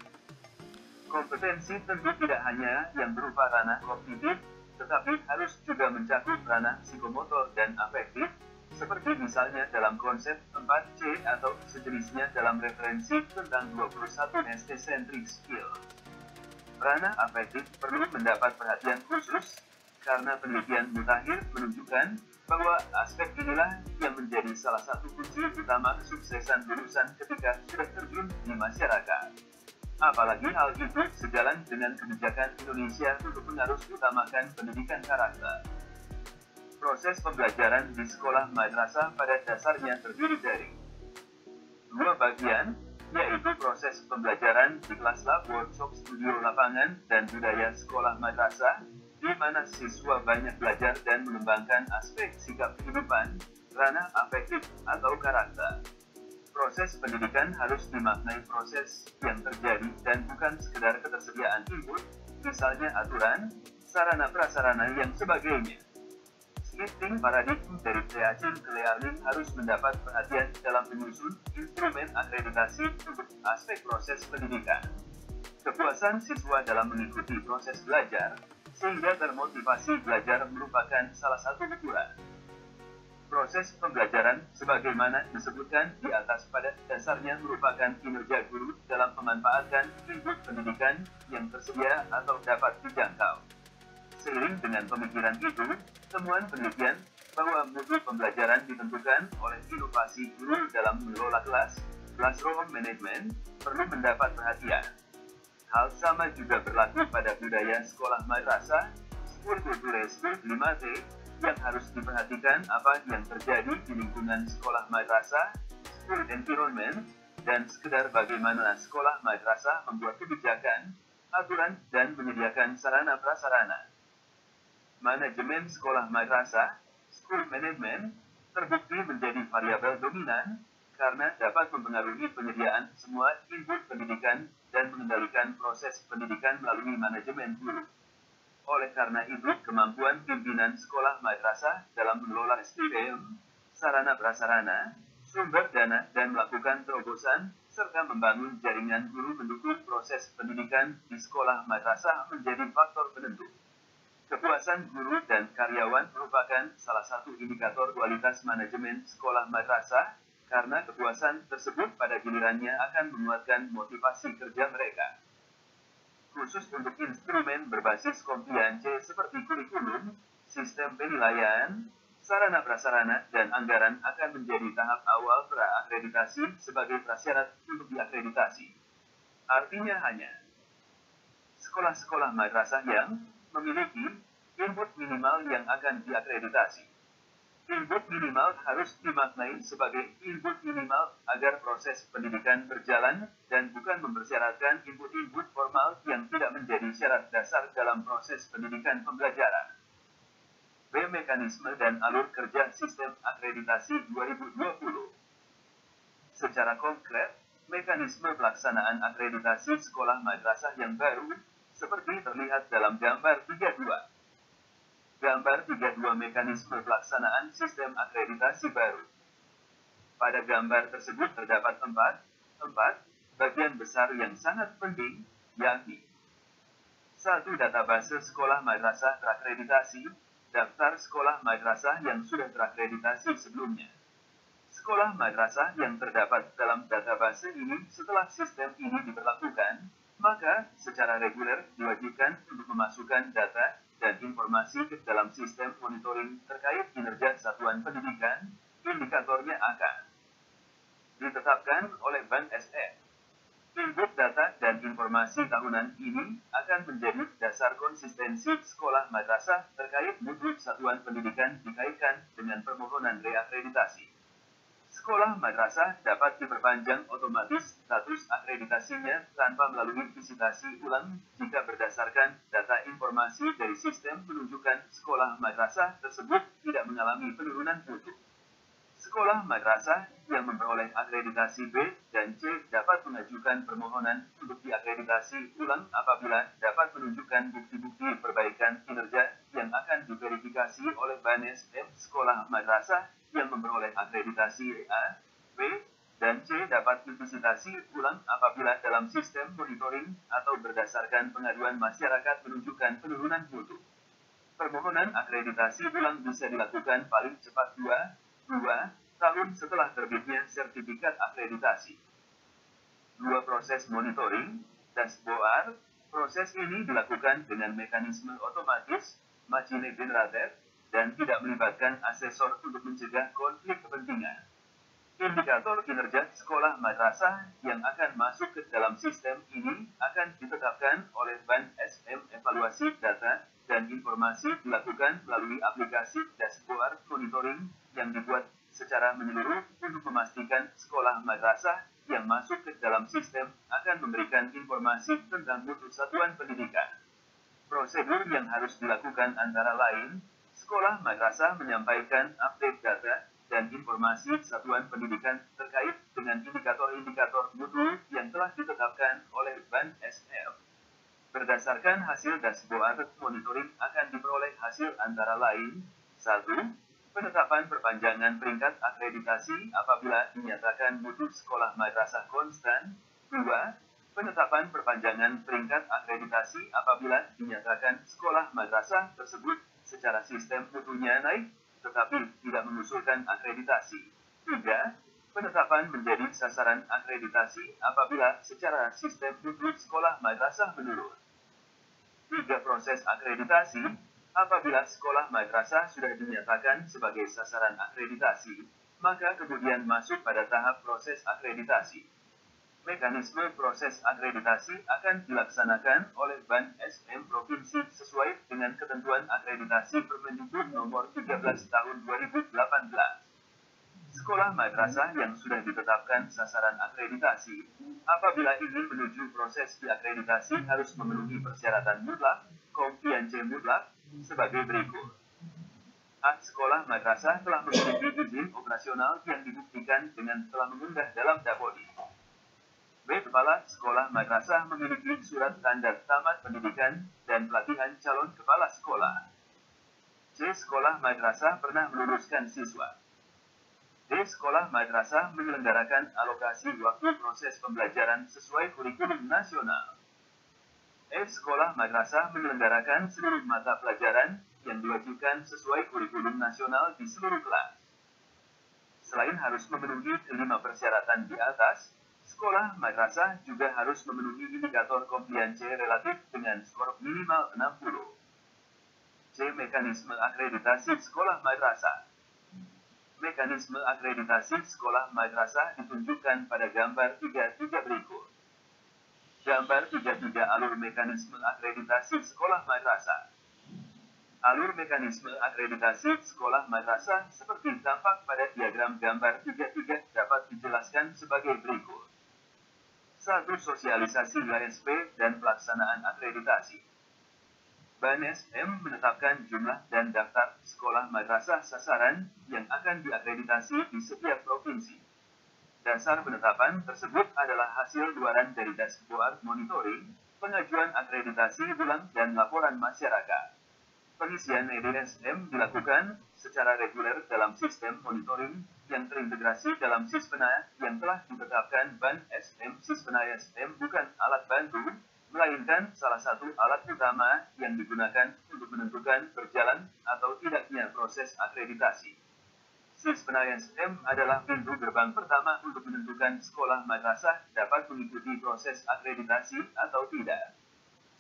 Kompetensi tentu tidak hanya yang berupa ranah kognitif, tetapi harus juga mencakup ranah psikomotor dan afektif, seperti misalnya dalam konsep 4C atau sejenisnya dalam referensi tentang 21 ST-centric skills. Ranah afektif perlu mendapat perhatian khusus, karena penelitian mutakhir menunjukkan bahwa aspek inilah yang menjadi salah satu kunci utama kesuksesan lulusan ketika sudah terjun di masyarakat. Apalagi hal itu sejalan dengan kebijakan Indonesia untuk mengarus utamakan pendidikan karakter. Proses pembelajaran di sekolah madrasah pada dasarnya terdiri dari dua bagian, yaitu proses pembelajaran di kelas lab, workshop, studio lapangan, dan budaya sekolah madrasah, di mana siswa banyak belajar dan mengembangkan aspek sikap kehidupan, ranah afektif, atau karakter. Proses pendidikan harus dimaknai proses yang terjadi dan bukan sekedar ketersediaan input, misalnya aturan, sarana prasarana yang sebagainya. Shifting paradigm dari teaching ke learning harus mendapat perhatian dalam menyusun instrumen akreditasi untuk aspek proses pendidikan. Kepuasan siswa dalam mengikuti proses belajar, sehingga termotivasi belajar merupakan salah satu ukuran. Proses pembelajaran, sebagaimana disebutkan di atas, pada dasarnya merupakan kinerja guru dalam memanfaatkan input pendidikan yang tersedia atau dapat dijangkau. Seiring dengan pemikiran itu, temuan penelitian bahwa mutu pembelajaran ditentukan oleh inovasi guru dalam mengelola kelas, classroom management, perlu mendapat perhatian. Hal sama juga berlaku pada budaya sekolah madrasah, school culture, school 5T, yang harus diperhatikan apa yang terjadi di lingkungan sekolah madrasah, school environment, dan sekedar bagaimana sekolah madrasah membuat kebijakan, aturan, dan menyediakan sarana prasarana. Manajemen sekolah madrasah, school management, terbukti menjadi variabel dominan karena dapat mempengaruhi penyediaan semua input pendidikan dan mengendalikan proses pendidikan melalui manajemen guru. Oleh karena itu, kemampuan pimpinan sekolah madrasah dalam mengelola SDM, sarana prasarana, sumber dana, dan melakukan terobosan, serta membangun jaringan guru mendukung proses pendidikan di sekolah madrasah menjadi faktor penentu. Kepuasan guru dan karyawan merupakan salah satu indikator kualitas manajemen sekolah madrasah, karena kepuasan tersebut pada gilirannya akan menguatkan motivasi kerja mereka. Khusus untuk instrumen berbasis kompetensi seperti kurikulum, sistem penilaian, sarana prasarana, dan anggaran akan menjadi tahap awal pra-akreditasi sebagai prasyarat untuk diakreditasi. Artinya hanya sekolah-sekolah madrasah yang memiliki input minimal yang akan diakreditasi. Input minimal harus dimaknai sebagai input minimal agar proses pendidikan berjalan dan bukan mempersyaratkan input-input formal yang tidak menjadi syarat dasar dalam proses pendidikan pembelajaran. B. Mekanisme dan alur kerja sistem akreditasi 2020. Secara konkret, mekanisme pelaksanaan akreditasi sekolah madrasah yang baru seperti terlihat dalam gambar 32. Gambar 32 mekanisme pelaksanaan sistem akreditasi baru. Pada gambar tersebut terdapat empat bagian besar yang sangat penting, yakni 1. Database sekolah madrasah terakreditasi, daftar sekolah madrasah yang sudah terakreditasi sebelumnya. Sekolah madrasah yang terdapat dalam database ini setelah sistem ini diberlakukan, maka secara reguler diwajibkan untuk memasukkan data dan informasi ke dalam sistem monitoring terkait kinerja satuan pendidikan. Indikatornya akan ditetapkan oleh Bank SM. Input data dan informasi tahunan ini akan menjadi dasar konsistensi sekolah madrasah terkait mutu satuan pendidikan dikaitkan dengan permohonan reakreditasi. Sekolah madrasah dapat diperpanjang otomatis status akreditasinya tanpa melalui visitasi ulang jika berdasarkan data informasi dari sistem menunjukkan sekolah madrasah tersebut tidak mengalami penurunan mutu. Sekolah madrasah yang memperoleh akreditasi B dan C dapat mengajukan permohonan untuk diakreditasi ulang apabila dapat menunjukkan bukti-bukti perbaikan kinerja yang akan diverifikasi oleh BANSM. Sekolah madrasah yang memperoleh akreditasi A, B, dan C dapat divisitasi ulang apabila dalam sistem monitoring atau berdasarkan pengaduan masyarakat menunjukkan penurunan mutu. Permohonan akreditasi ulang bisa dilakukan paling cepat 2 tahun setelah terbitnya sertifikat akreditasi. 2. Proses monitoring, dashboard. Proses ini dilakukan dengan mekanisme otomatis, machine generated, dan tidak melibatkan asesor untuk mencegah konflik kepentingan. Indikator kinerja sekolah madrasah yang akan masuk ke dalam sistem ini akan ditetapkan oleh Ban SM. Evaluasi data dan informasi dilakukan melalui aplikasi dashboard monitoring yang dibuat secara menyeluruh untuk memastikan sekolah madrasah yang masuk ke dalam sistem akan memberikan informasi tentang mutu satuan pendidikan. Prosedur yang harus dilakukan antara lain, sekolah madrasah menyampaikan update data dan informasi satuan pendidikan terkait dengan indikator-indikator mutu yang telah ditetapkan oleh BAN SM. Berdasarkan hasil dashboard monitoring akan diperoleh hasil antara lain, 1. Penetapan perpanjangan peringkat akreditasi apabila dinyatakan mutu sekolah madrasah konstan. 2. Penetapan perpanjangan peringkat akreditasi apabila dinyatakan sekolah madrasah tersebut secara sistem mutunya naik, tetapi tidak mengusulkan akreditasi. 3. Penetapan menjadi sasaran akreditasi apabila secara sistem mutu sekolah madrasah menurun. 3. Proses akreditasi. Apabila sekolah madrasah sudah dinyatakan sebagai sasaran akreditasi, maka kemudian masuk pada tahap proses akreditasi. Mekanisme proses akreditasi akan dilaksanakan oleh BAN SM Provinsi sesuai dengan ketentuan akreditasi Permendikbud nomor 13 tahun 2018. Sekolah madrasah yang sudah ditetapkan sasaran akreditasi, apabila ingin menuju proses diakreditasi harus memenuhi persyaratan mutlak, kompliansi mutlak, sebagai berikut. A. Sekolah madrasah telah memiliki izin operasional yang dibuktikan dengan telah mengunggah dalam Dapodi. B. Kepala sekolah madrasah memiliki surat tanda tamat pendidikan dan pelatihan calon kepala sekolah. C. Sekolah madrasah pernah meluluskan siswa. D. Sekolah madrasah menyelenggarakan alokasi waktu proses pembelajaran sesuai kurikulum nasional. E. Sekolah madrasah menyelenggarakan seluruh mata pelajaran yang diwajibkan sesuai kurikulum nasional di seluruh kelas. Selain harus memenuhi kelima persyaratan di atas, sekolah madrasah juga harus memenuhi indikator kompliansi relatif dengan skor minimal 60. C. Mekanisme akreditasi sekolah madrasah. Mekanisme akreditasi sekolah madrasah ditunjukkan pada gambar 33 berikut. Gambar 33 alur mekanisme akreditasi sekolah madrasah. Alur mekanisme akreditasi sekolah madrasah seperti tampak pada diagram gambar 33 dapat dijelaskan sebagai berikut. 1. Sosialisasi WSP dan pelaksanaan akreditasi. BAN SM menetapkan jumlah dan daftar sekolah madrasah sasaran yang akan diakreditasi di setiap provinsi. Dasar penetapan tersebut adalah hasil luaran dari dashboard monitoring, pengajuan akreditasi ulang dan laporan masyarakat. Pengisian EDSM dilakukan secara reguler dalam sistem monitoring yang terintegrasi dalam Sispena yang telah ditetapkan BAN SM. Sispena SM bukan alat bantu, melainkan salah satu alat utama yang digunakan untuk menentukan berjalan atau tidaknya proses akreditasi. Sispena SM adalah pintu gerbang pertama untuk menentukan sekolah madrasah dapat mengikuti proses akreditasi atau tidak.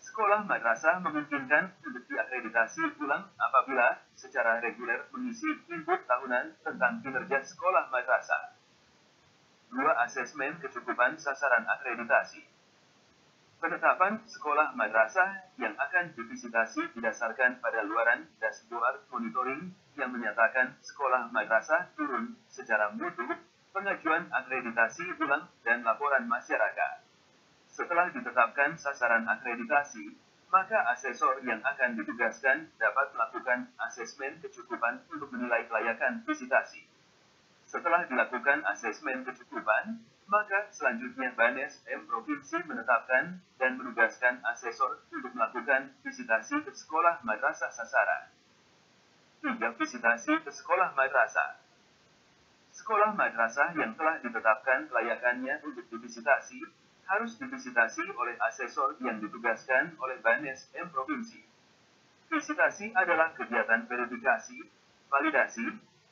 Sekolah madrasah memungkinkan untuk diakreditasi ulang apabila secara reguler mengisi input tahunan tentang kinerja sekolah madrasah. 2. Asesmen kecukupan sasaran akreditasi. Penetapan sekolah madrasah yang akan divisitasi didasarkan pada luaran dashboard monitoring yang menyatakan sekolah madrasah turun secara mutu, pengajuan akreditasi ulang, dan laporan masyarakat. Setelah ditetapkan sasaran akreditasi, maka asesor yang akan ditugaskan dapat melakukan asesmen kecukupan untuk menilai kelayakan visitasi. Setelah dilakukan asesmen kecukupan, maka selanjutnya BAN SM Provinsi menetapkan dan menugaskan asesor untuk melakukan visitasi ke sekolah madrasah sasaran. 3. Visitasi ke sekolah madrasah. Sekolah madrasah yang telah ditetapkan kelayakannya untuk divisitasi harus divisitasi oleh asesor yang ditugaskan oleh BAN SM Provinsi. Visitasi adalah kegiatan verifikasi, validasi,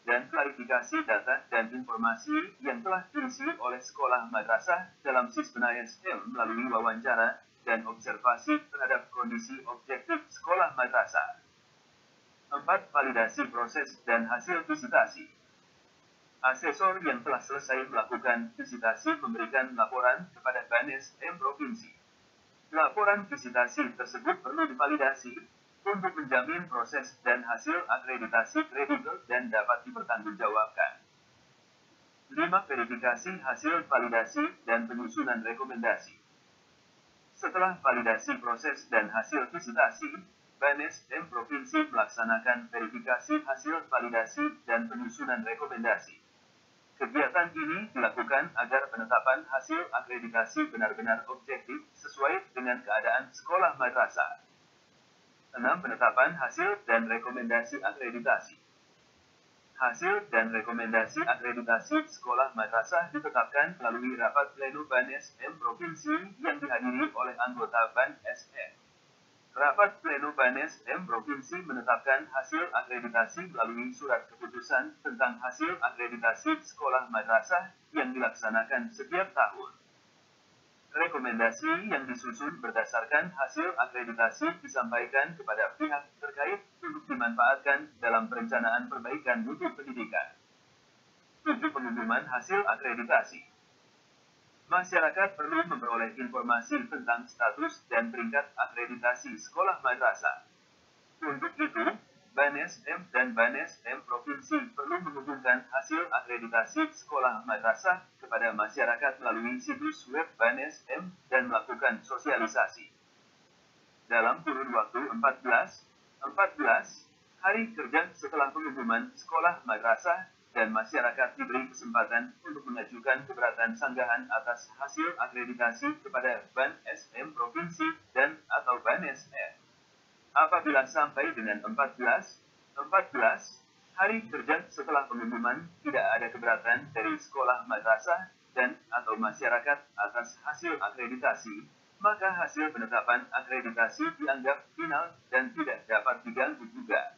dan klarifikasi data dan informasi yang telah diisi oleh sekolah madrasah dalam Sispena SM melalui wawancara dan observasi terhadap kondisi objektif sekolah madrasah. 4. Validasi proses dan hasil visitasi. Asesor yang telah selesai melakukan visitasi memberikan laporan kepada BAN SM Provinsi. Laporan visitasi tersebut perlu divalidasi untuk menjamin proses dan hasil akreditasi kredibel dan dapat dipertanggungjawabkan. 5. Verifikasi hasil validasi dan penyusunan rekomendasi. Setelah validasi proses dan hasil visitasi, BANES-M Provinsi melaksanakan verifikasi hasil validasi dan penyusunan rekomendasi. Kegiatan ini dilakukan agar penetapan hasil akreditasi benar-benar objektif sesuai dengan keadaan sekolah madrasah. 6. Penetapan hasil dan rekomendasi akreditasi. Hasil dan rekomendasi akreditasi sekolah madrasah ditetapkan melalui rapat pleno BANES-M Provinsi yang dihadiri oleh anggota BAN-SM. Rapat pleno BANES-M Provinsi menetapkan hasil akreditasi melalui surat keputusan tentang hasil akreditasi sekolah madrasah yang dilaksanakan setiap tahun. Rekomendasi yang disusun berdasarkan hasil akreditasi disampaikan kepada pihak terkait untuk dimanfaatkan dalam perencanaan perbaikan mutu pendidikan. 7. Pengumuman hasil akreditasi. Masyarakat perlu memperoleh informasi tentang status dan peringkat akreditasi sekolah madrasah. Untuk itu, BANES-M dan BANES-M Provinsi perlu mengumumkan hasil akreditasi sekolah madrasah kepada masyarakat melalui situs web BANES-M dan melakukan sosialisasi. Dalam kurun waktu 14 hari kerja setelah pengumuman sekolah madrasah, dan masyarakat diberi kesempatan untuk mengajukan keberatan sanggahan atas hasil akreditasi kepada BANES-M Provinsi dan atau BANES-M. Apabila sampai dengan 14 hari kerja setelah pengumuman tidak ada keberatan dari sekolah madrasah dan atau masyarakat atas hasil akreditasi, maka hasil penetapan akreditasi dianggap final dan tidak dapat diganggu juga.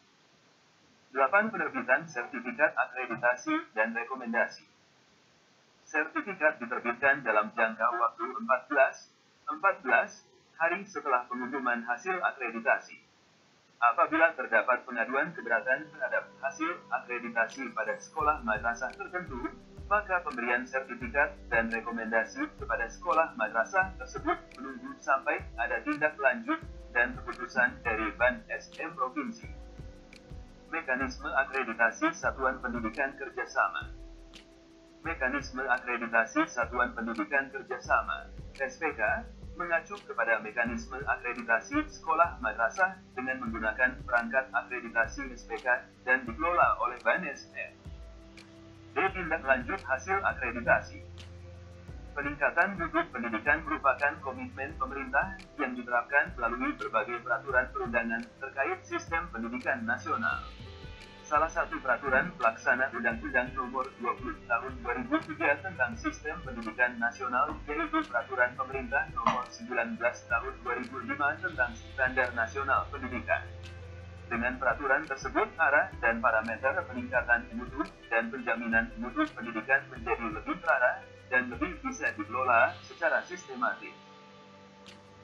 8. Penerbitan sertifikat akreditasi dan rekomendasi. Sertifikat diterbitkan dalam jangka waktu 14 hari setelah pengumuman hasil akreditasi. Apabila terdapat pengaduan keberatan terhadap hasil akreditasi pada sekolah madrasah tertentu, maka pemberian sertifikat dan rekomendasi kepada sekolah madrasah tersebut menunggu sampai ada tindak lanjut dan keputusan dari BANES-M Provinsi. Mekanisme akreditasi Satuan Pendidikan Kerjasama. Mekanisme akreditasi Satuan Pendidikan Kerjasama (SPK) mengacu kepada mekanisme akreditasi sekolah madrasah dengan menggunakan perangkat akreditasi SPK dan dikelola oleh BANES-M. Tindak lanjut hasil akreditasi. Peningkatan mutu pendidikan merupakan komitmen pemerintah yang diterapkan melalui berbagai peraturan perundangan terkait sistem pendidikan nasional. Salah satu peraturan pelaksana Undang-Undang Nomor 20 Tahun 2003 tentang Sistem Pendidikan Nasional yaitu Peraturan Pemerintah Nomor 19 Tahun 2005 tentang Standar Nasional Pendidikan. Dengan peraturan tersebut, arah dan parameter peningkatan mutu dan penjaminan mutu pendidikan menjadi lebih terarah dan lebih bisa dikelola secara sistematis.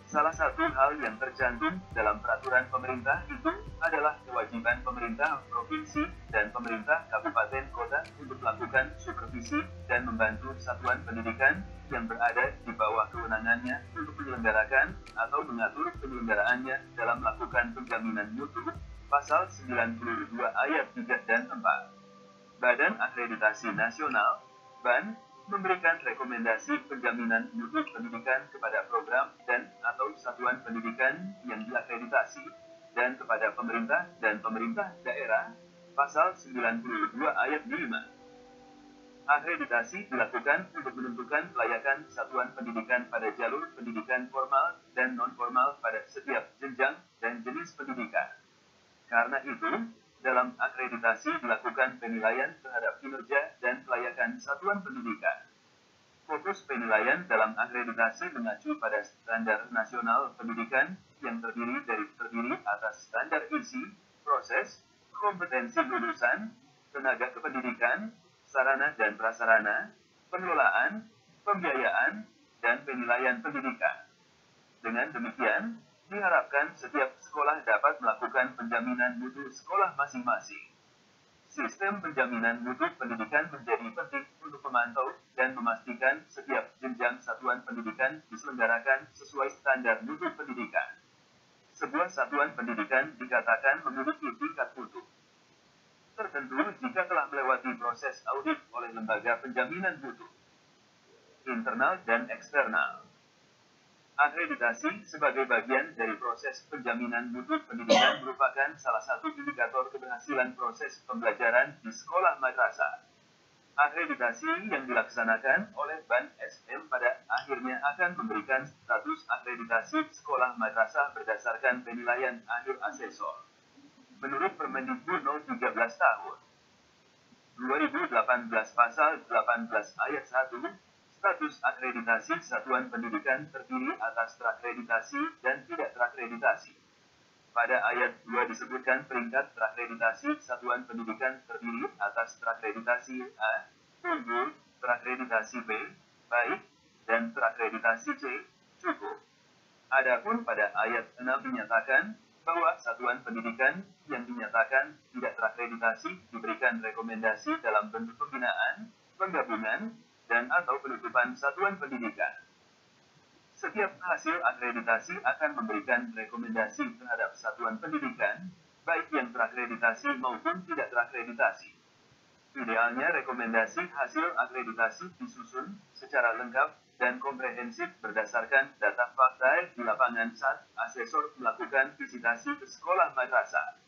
Salah satu hal yang tercantum dalam peraturan pemerintah itu adalah kewajiban pemerintah provinsi dan pemerintah kabupaten kota untuk melakukan supervisi dan membantu satuan pendidikan yang berada di bawah kewenangannya untuk menyelenggarakan atau mengatur penyelenggaraannya dalam melakukan penjaminan mutu, pasal 92 ayat 3 dan 4. Badan Akreditasi Nasional, BAN, memberikan rekomendasi penjaminan mutu pendidikan kepada program dan atau satuan pendidikan yang diakreditasi dan kepada pemerintah dan pemerintah daerah, pasal 92 ayat 5. Akreditasi dilakukan untuk menentukan kelayakan satuan pendidikan pada jalur pendidikan formal dan non-formal pada setiap jenjang dan jenis pendidikan. Karena itu, dalam akreditasi dilakukan penilaian terhadap kinerja dan kelayakan satuan pendidikan. Fokus penilaian dalam akreditasi mengacu pada standar nasional pendidikan yang terdiri atas standar isi, proses, kompetensi lulusan, tenaga kependidikan, sarana dan prasarana, pengelolaan, pembiayaan, dan penilaian pendidikan. Dengan demikian, diharapkan setiap sekolah dapat melakukan penjaminan mutu sekolah masing-masing. Sistem penjaminan mutu pendidikan menjadi penting untuk memantau dan memastikan setiap jenjang satuan pendidikan diselenggarakan sesuai standar mutu pendidikan. Sebuah satuan pendidikan dikatakan memiliki tingkat mutu tertentu jika telah melewati proses audit oleh lembaga penjaminan mutu, internal dan eksternal. Akreditasi sebagai bagian dari proses penjaminan mutu pendidikan merupakan salah satu indikator keberhasilan proses pembelajaran di sekolah madrasah. Akreditasi yang dilaksanakan oleh BAN SM pada akhirnya akan memberikan status akreditasi sekolah madrasah berdasarkan penilaian akhir asesor. Menurut Permendikbud No. 13 tahun 2018 pasal 18 ayat 1, status akreditasi satuan pendidikan terdiri atas terakreditasi dan tidak terakreditasi. Pada ayat 2 disebutkan peringkat terakreditasi satuan pendidikan terdiri atas terakreditasi A, unggul, terakreditasi B, baik, dan terakreditasi C, cukup. Adapun pada ayat 6 dinyatakan bahwa satuan pendidikan yang dinyatakan tidak terakreditasi diberikan rekomendasi dalam bentuk pembinaan, penggabungan, dan atau penutupan satuan pendidikan. Setiap hasil akreditasi akan memberikan rekomendasi terhadap satuan pendidikan, baik yang terakreditasi maupun tidak terakreditasi. Idealnya rekomendasi hasil akreditasi disusun secara lengkap dan komprehensif berdasarkan data fakta di lapangan saat asesor melakukan visitasi ke sekolah madrasah.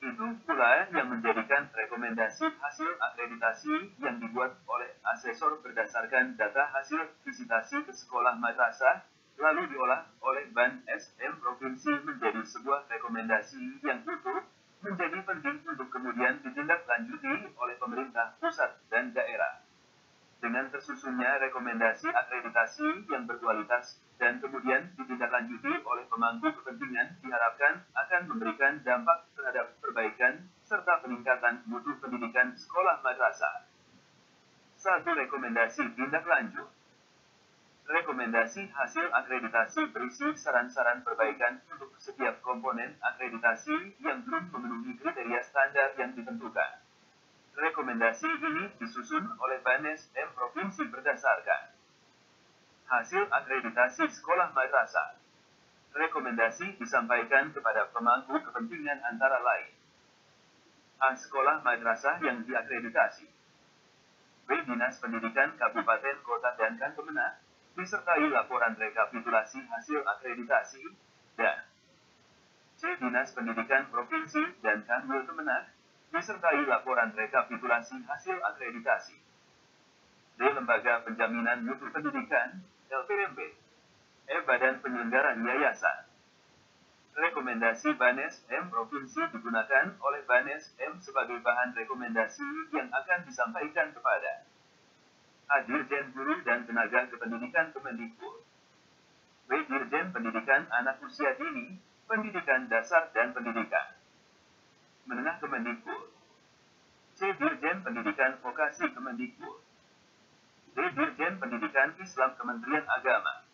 Itu pula yang menjadikan rekomendasi hasil akreditasi yang dibuat oleh asesor berdasarkan data hasil visitasi ke sekolah madrasah, lalu diolah oleh BAN SM Provinsi menjadi sebuah rekomendasi yang utuh, menjadi penting untuk kemudian ditindaklanjuti oleh pemerintah pusat dan daerah. Dengan tersusunnya rekomendasi akreditasi yang berkualitas dan kemudian ditindaklanjuti oleh pemangku kepentingan diharapkan akan memberikan dampak terhadap perbaikan serta peningkatan mutu pendidikan sekolah madrasah. 1. Rekomendasi tindak lanjut. Rekomendasi hasil akreditasi berisi saran-saran perbaikan untuk setiap komponen akreditasi yang belum memenuhi kriteria standar yang ditentukan. Rekomendasi ini disusun oleh BAN SM Provinsi berdasarkan hasil akreditasi sekolah madrasah. Rekomendasi disampaikan kepada pemangku kepentingan antara lain A. Sekolah madrasah yang diakreditasi, B. Dinas Pendidikan Kabupaten Kota dan Kemenak, disertai laporan rekapitulasi hasil akreditasi, dan C. Dinas Pendidikan Provinsi dan Kemenak, disertai laporan rekapitulasi hasil akreditasi. D. Lembaga Penjaminan Mutu Pendidikan, LPMP. E. Badan Penyelenggara Yayasan. Rekomendasi BAN SM Provinsi digunakan oleh BAN SM sebagai bahan rekomendasi yang akan disampaikan kepada A. Dirjen Guru dan Tenaga Kependidikan Kemendikbud, B. Dirjen Pendidikan Anak Usia Dini, Pendidikan Dasar dan Pendidikan Menengah Kemendikbud, C. Dirjen Pendidikan Vokasi Kemendikbud, D. Dirjen Pendidikan Islam Kementerian Agama,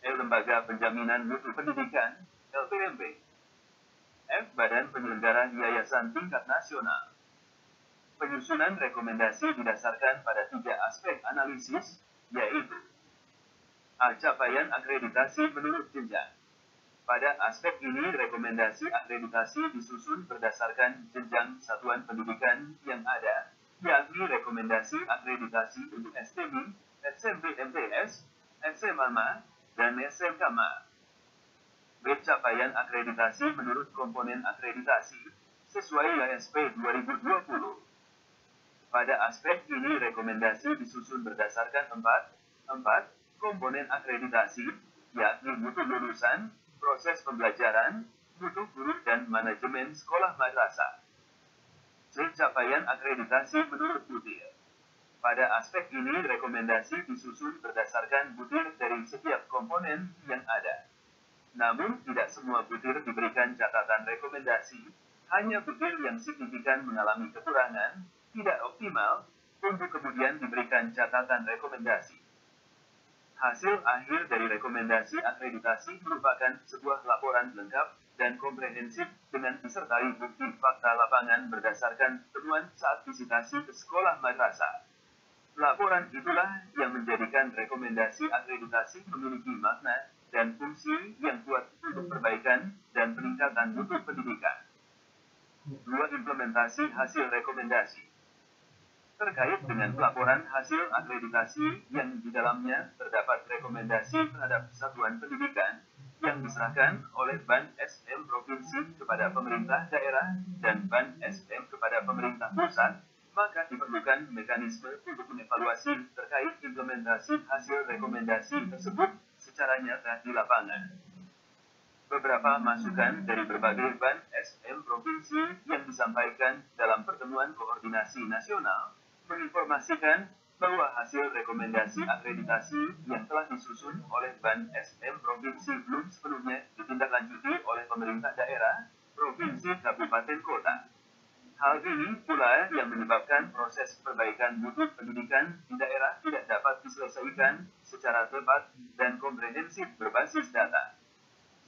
E. Lembaga Penjaminan Mutu Pendidikan, LPMP, F. Badan Penyelenggara Yayasan Tingkat Nasional. Penyusunan rekomendasi didasarkan pada 3 aspek analisis, yaitu A. Capaian akreditasi menurut jenjang. Pada aspek ini, rekomendasi akreditasi disusun berdasarkan jenjang satuan pendidikan yang ada, yakni rekomendasi akreditasi untuk STMI, SMP MTS, SMA, dan SMK. B. Capaian akreditasi menurut komponen akreditasi, sesuai ISP 2020. Pada aspek ini, rekomendasi disusun berdasarkan 4 komponen akreditasi, yakni mutu lulusan, proses pembelajaran, mutu guru dan manajemen sekolah madrasah. C. Capaian akreditasi menurut butir. Pada aspek ini, rekomendasi disusun berdasarkan butir dari setiap komponen yang ada. Namun, tidak semua butir diberikan catatan rekomendasi, hanya butir yang signifikan mengalami kekurangan, tidak optimal, untuk kemudian diberikan catatan rekomendasi. Hasil akhir dari rekomendasi akreditasi merupakan sebuah laporan lengkap dan komprehensif dengan disertai bukti fakta lapangan berdasarkan temuan saat visitasi ke sekolah madrasah. Laporan itulah yang menjadikan rekomendasi akreditasi memiliki makna dan fungsi yang kuat untuk perbaikan dan peningkatan mutu pendidikan. 2. Implementasi hasil rekomendasi. Terkait dengan pelaporan hasil akreditasi yang di dalamnya terdapat rekomendasi terhadap satuan pendidikan yang diserahkan oleh Ban SM Provinsi kepada pemerintah daerah dan Ban SM kepada pemerintah pusat, maka diperlukan mekanisme untuk mengevaluasi terkait implementasi hasil rekomendasi tersebut secara nyata di lapangan. Beberapa masukan dari berbagai Ban SM Provinsi yang disampaikan dalam pertemuan koordinasi nasional menginformasikan bahwa hasil rekomendasi akreditasi yang telah disusun oleh Ban SM Provinsi belum sepenuhnya ditindaklanjuti oleh pemerintah daerah, provinsi, kabupaten, kota. Hal ini pula yang menyebabkan proses perbaikan mutu pendidikan di daerah tidak dapat diselesaikan secara tepat dan komprehensif berbasis data.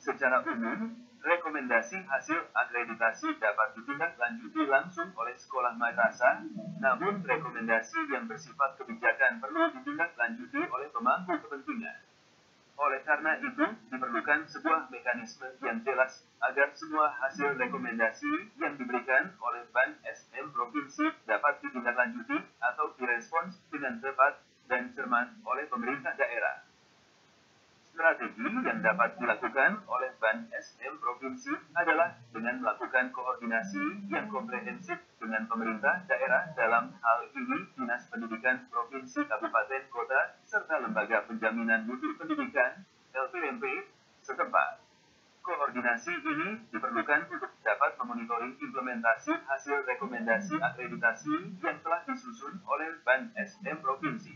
Secara umum, rekomendasi hasil akreditasi dapat ditindaklanjuti langsung oleh sekolah madrasah, namun rekomendasi yang bersifat kebijakan perlu ditindaklanjuti oleh pemangku kepentingan. Oleh karena itu, diperlukan sebuah mekanisme yang jelas agar semua hasil rekomendasi yang diberikan oleh Ban SM Provinsi dapat ditindaklanjuti atau direspons dengan tepat dan cermat oleh pemerintah daerah. Strategi yang dapat dilakukan oleh Ban SM Provinsi adalah dengan melakukan koordinasi yang komprehensif dengan pemerintah daerah dalam hal ini Dinas Pendidikan Provinsi, Kabupaten, Kota, serta Lembaga Penjaminan Mutu Pendidikan (LPMP) setempat. Koordinasi ini diperlukan untuk dapat memonitoring implementasi hasil rekomendasi akreditasi yang telah disusun oleh Ban SM Provinsi.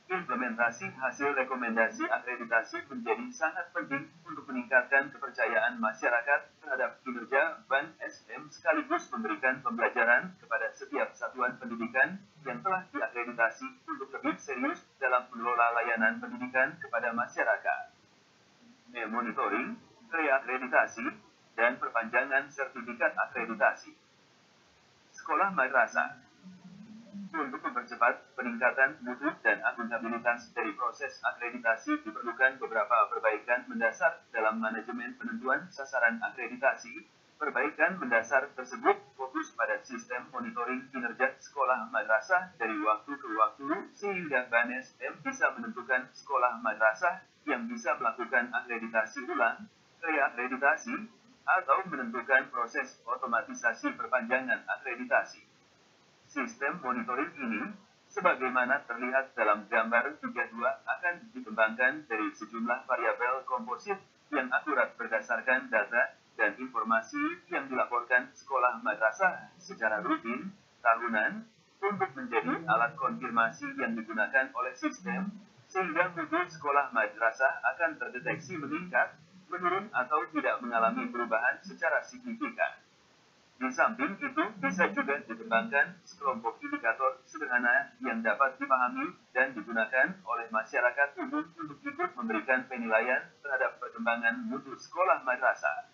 Implementasi hasil rekomendasi akreditasi menjadi sangat penting untuk meningkatkan kepercayaan masyarakat terhadap kinerja Ban SM sekaligus memberikan pembelajaran kepada setiap satuan pendidikan yang telah diakreditasi untuk lebih serius dalam mengelola layanan pendidikan kepada masyarakat. Monitoring, reakreditasi, dan perpanjangan sertifikat akreditasi. Sekolah madrasah. Untuk mempercepat peningkatan mutu dan akuntabilitas dari proses akreditasi diperlukan beberapa perbaikan mendasar dalam manajemen penentuan sasaran akreditasi. Perbaikan mendasar tersebut fokus pada sistem monitoring kinerja sekolah madrasah dari waktu ke waktu sehingga Ban SM bisa menentukan sekolah madrasah yang bisa melakukan akreditasi ulang, reakreditasi, atau menentukan proses otomatisasi perpanjangan akreditasi. Sistem monitoring ini, sebagaimana terlihat dalam gambar 32, akan dikembangkan dari sejumlah variabel komposit yang akurat berdasarkan data dan informasi yang dilaporkan sekolah madrasah secara rutin, tahunan, untuk menjadi alat konfirmasi yang digunakan oleh sistem, sehingga mutu sekolah madrasah akan terdeteksi meningkat, menurun atau tidak mengalami perubahan secara signifikan. Di samping itu, bisa juga dikembangkan sekelompok indikator sederhana yang dapat dipahami dan digunakan oleh masyarakat umum untuk ikut memberikan penilaian terhadap perkembangan mutu sekolah madrasah.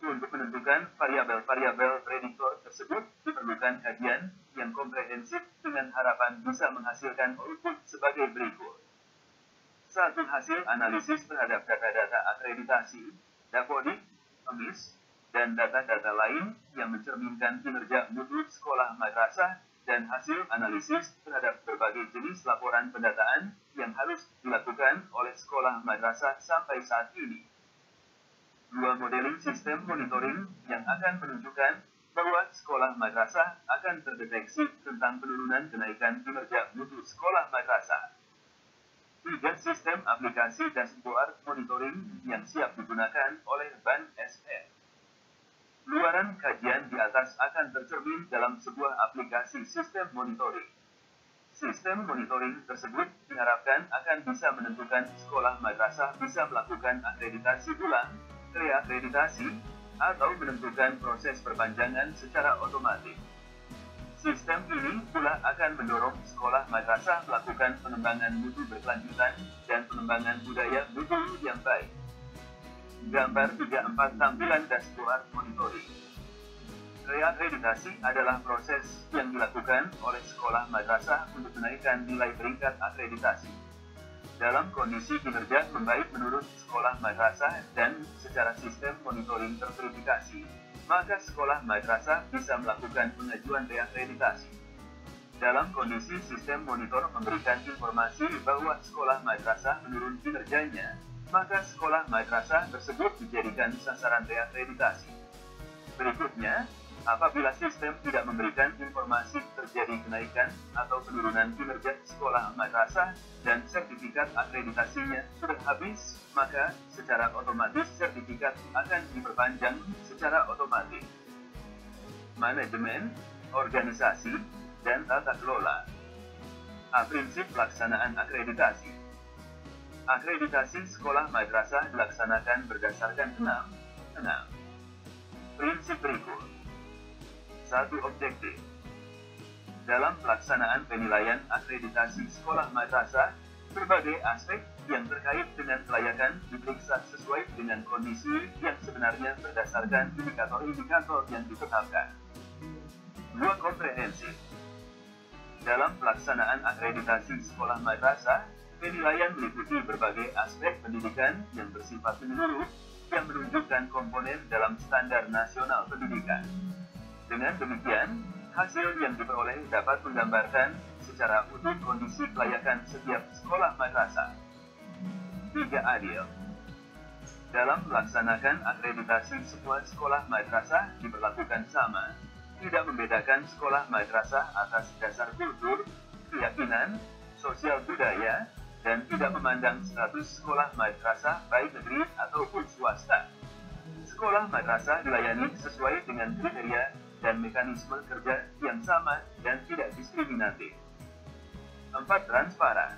Untuk menentukan variabel-variabel prediktor tersebut, diperlukan kajian yang komprehensif dengan harapan bisa menghasilkan output sebagai berikut. 1. Hasil analisis terhadap data-data akreditasi, Dapodik, AMIS, dan data-data lain yang mencerminkan kinerja mutu sekolah madrasah dan hasil analisis terhadap berbagai jenis laporan pendataan yang harus dilakukan oleh sekolah madrasah sampai saat ini. 2. Modeling sistem monitoring yang akan menunjukkan bahwa sekolah madrasah akan terdeteksi tentang penurunan kenaikan kinerja mutu sekolah madrasah. 3. Sistem aplikasi dashboard monitoring yang siap digunakan oleh Ban SM. Luaran kajian di atas akan tercermin dalam sebuah aplikasi sistem monitoring. Sistem monitoring tersebut diharapkan akan bisa menentukan sekolah madrasah bisa melakukan akreditasi ulang, reakreditasi, atau menentukan proses perpanjangan secara otomatis. Sistem ini pula akan mendorong sekolah madrasah melakukan pengembangan mutu berkelanjutan dan pengembangan budaya mutu yang baik. Gambar 34 tampilan dashboard monitoring. Reakreditasi adalah proses yang dilakukan oleh sekolah madrasah untuk menaikkan nilai peringkat akreditasi. Dalam kondisi kinerja membaik menurut sekolah madrasah dan secara sistem monitoring terverifikasi, maka sekolah madrasah bisa melakukan pengajuan reakreditasi. Dalam kondisi sistem monitor memberikan informasi bahwa sekolah madrasah menurun kinerjanya, maka sekolah madrasah tersebut dijadikan sasaran reakreditasi. Berikutnya, apabila sistem tidak memberikan informasi terjadi kenaikan atau penurunan kinerja sekolah madrasah dan sertifikat akreditasinya sudah habis, maka secara otomatis sertifikat akan diperpanjang secara otomatis. Manajemen, organisasi, dan tata kelola. Prinsip pelaksanaan akreditasi. Akreditasi sekolah madrasah dilaksanakan berdasarkan 6 prinsip berikut. 1. Objektif. Dalam pelaksanaan penilaian akreditasi sekolah madrasah, berbagai aspek yang terkait dengan kelayakan diperiksa sesuai dengan kondisi yang sebenarnya berdasarkan indikator-indikator yang ditetapkan. 2. Komprehensif. Dalam pelaksanaan akreditasi sekolah madrasah, penilaian meliputi berbagai aspek pendidikan yang bersifat menyeluruh, yang menunjukkan komponen dalam standar nasional pendidikan. Dengan demikian, hasil yang diperoleh dapat menggambarkan secara utuh kondisi kelayakan setiap sekolah madrasah. 3. Adil. Dalam melaksanakan akreditasi semua sekolah madrasah diberlakukan sama, tidak membedakan sekolah madrasah atas dasar kultur, keyakinan, sosial budaya, dan tidak memandang status sekolah madrasah baik negeri ataupun swasta. Sekolah madrasah dilayani sesuai dengan kriteria dan mekanisme kerja yang sama dan tidak diskriminatif. 4. Transparan.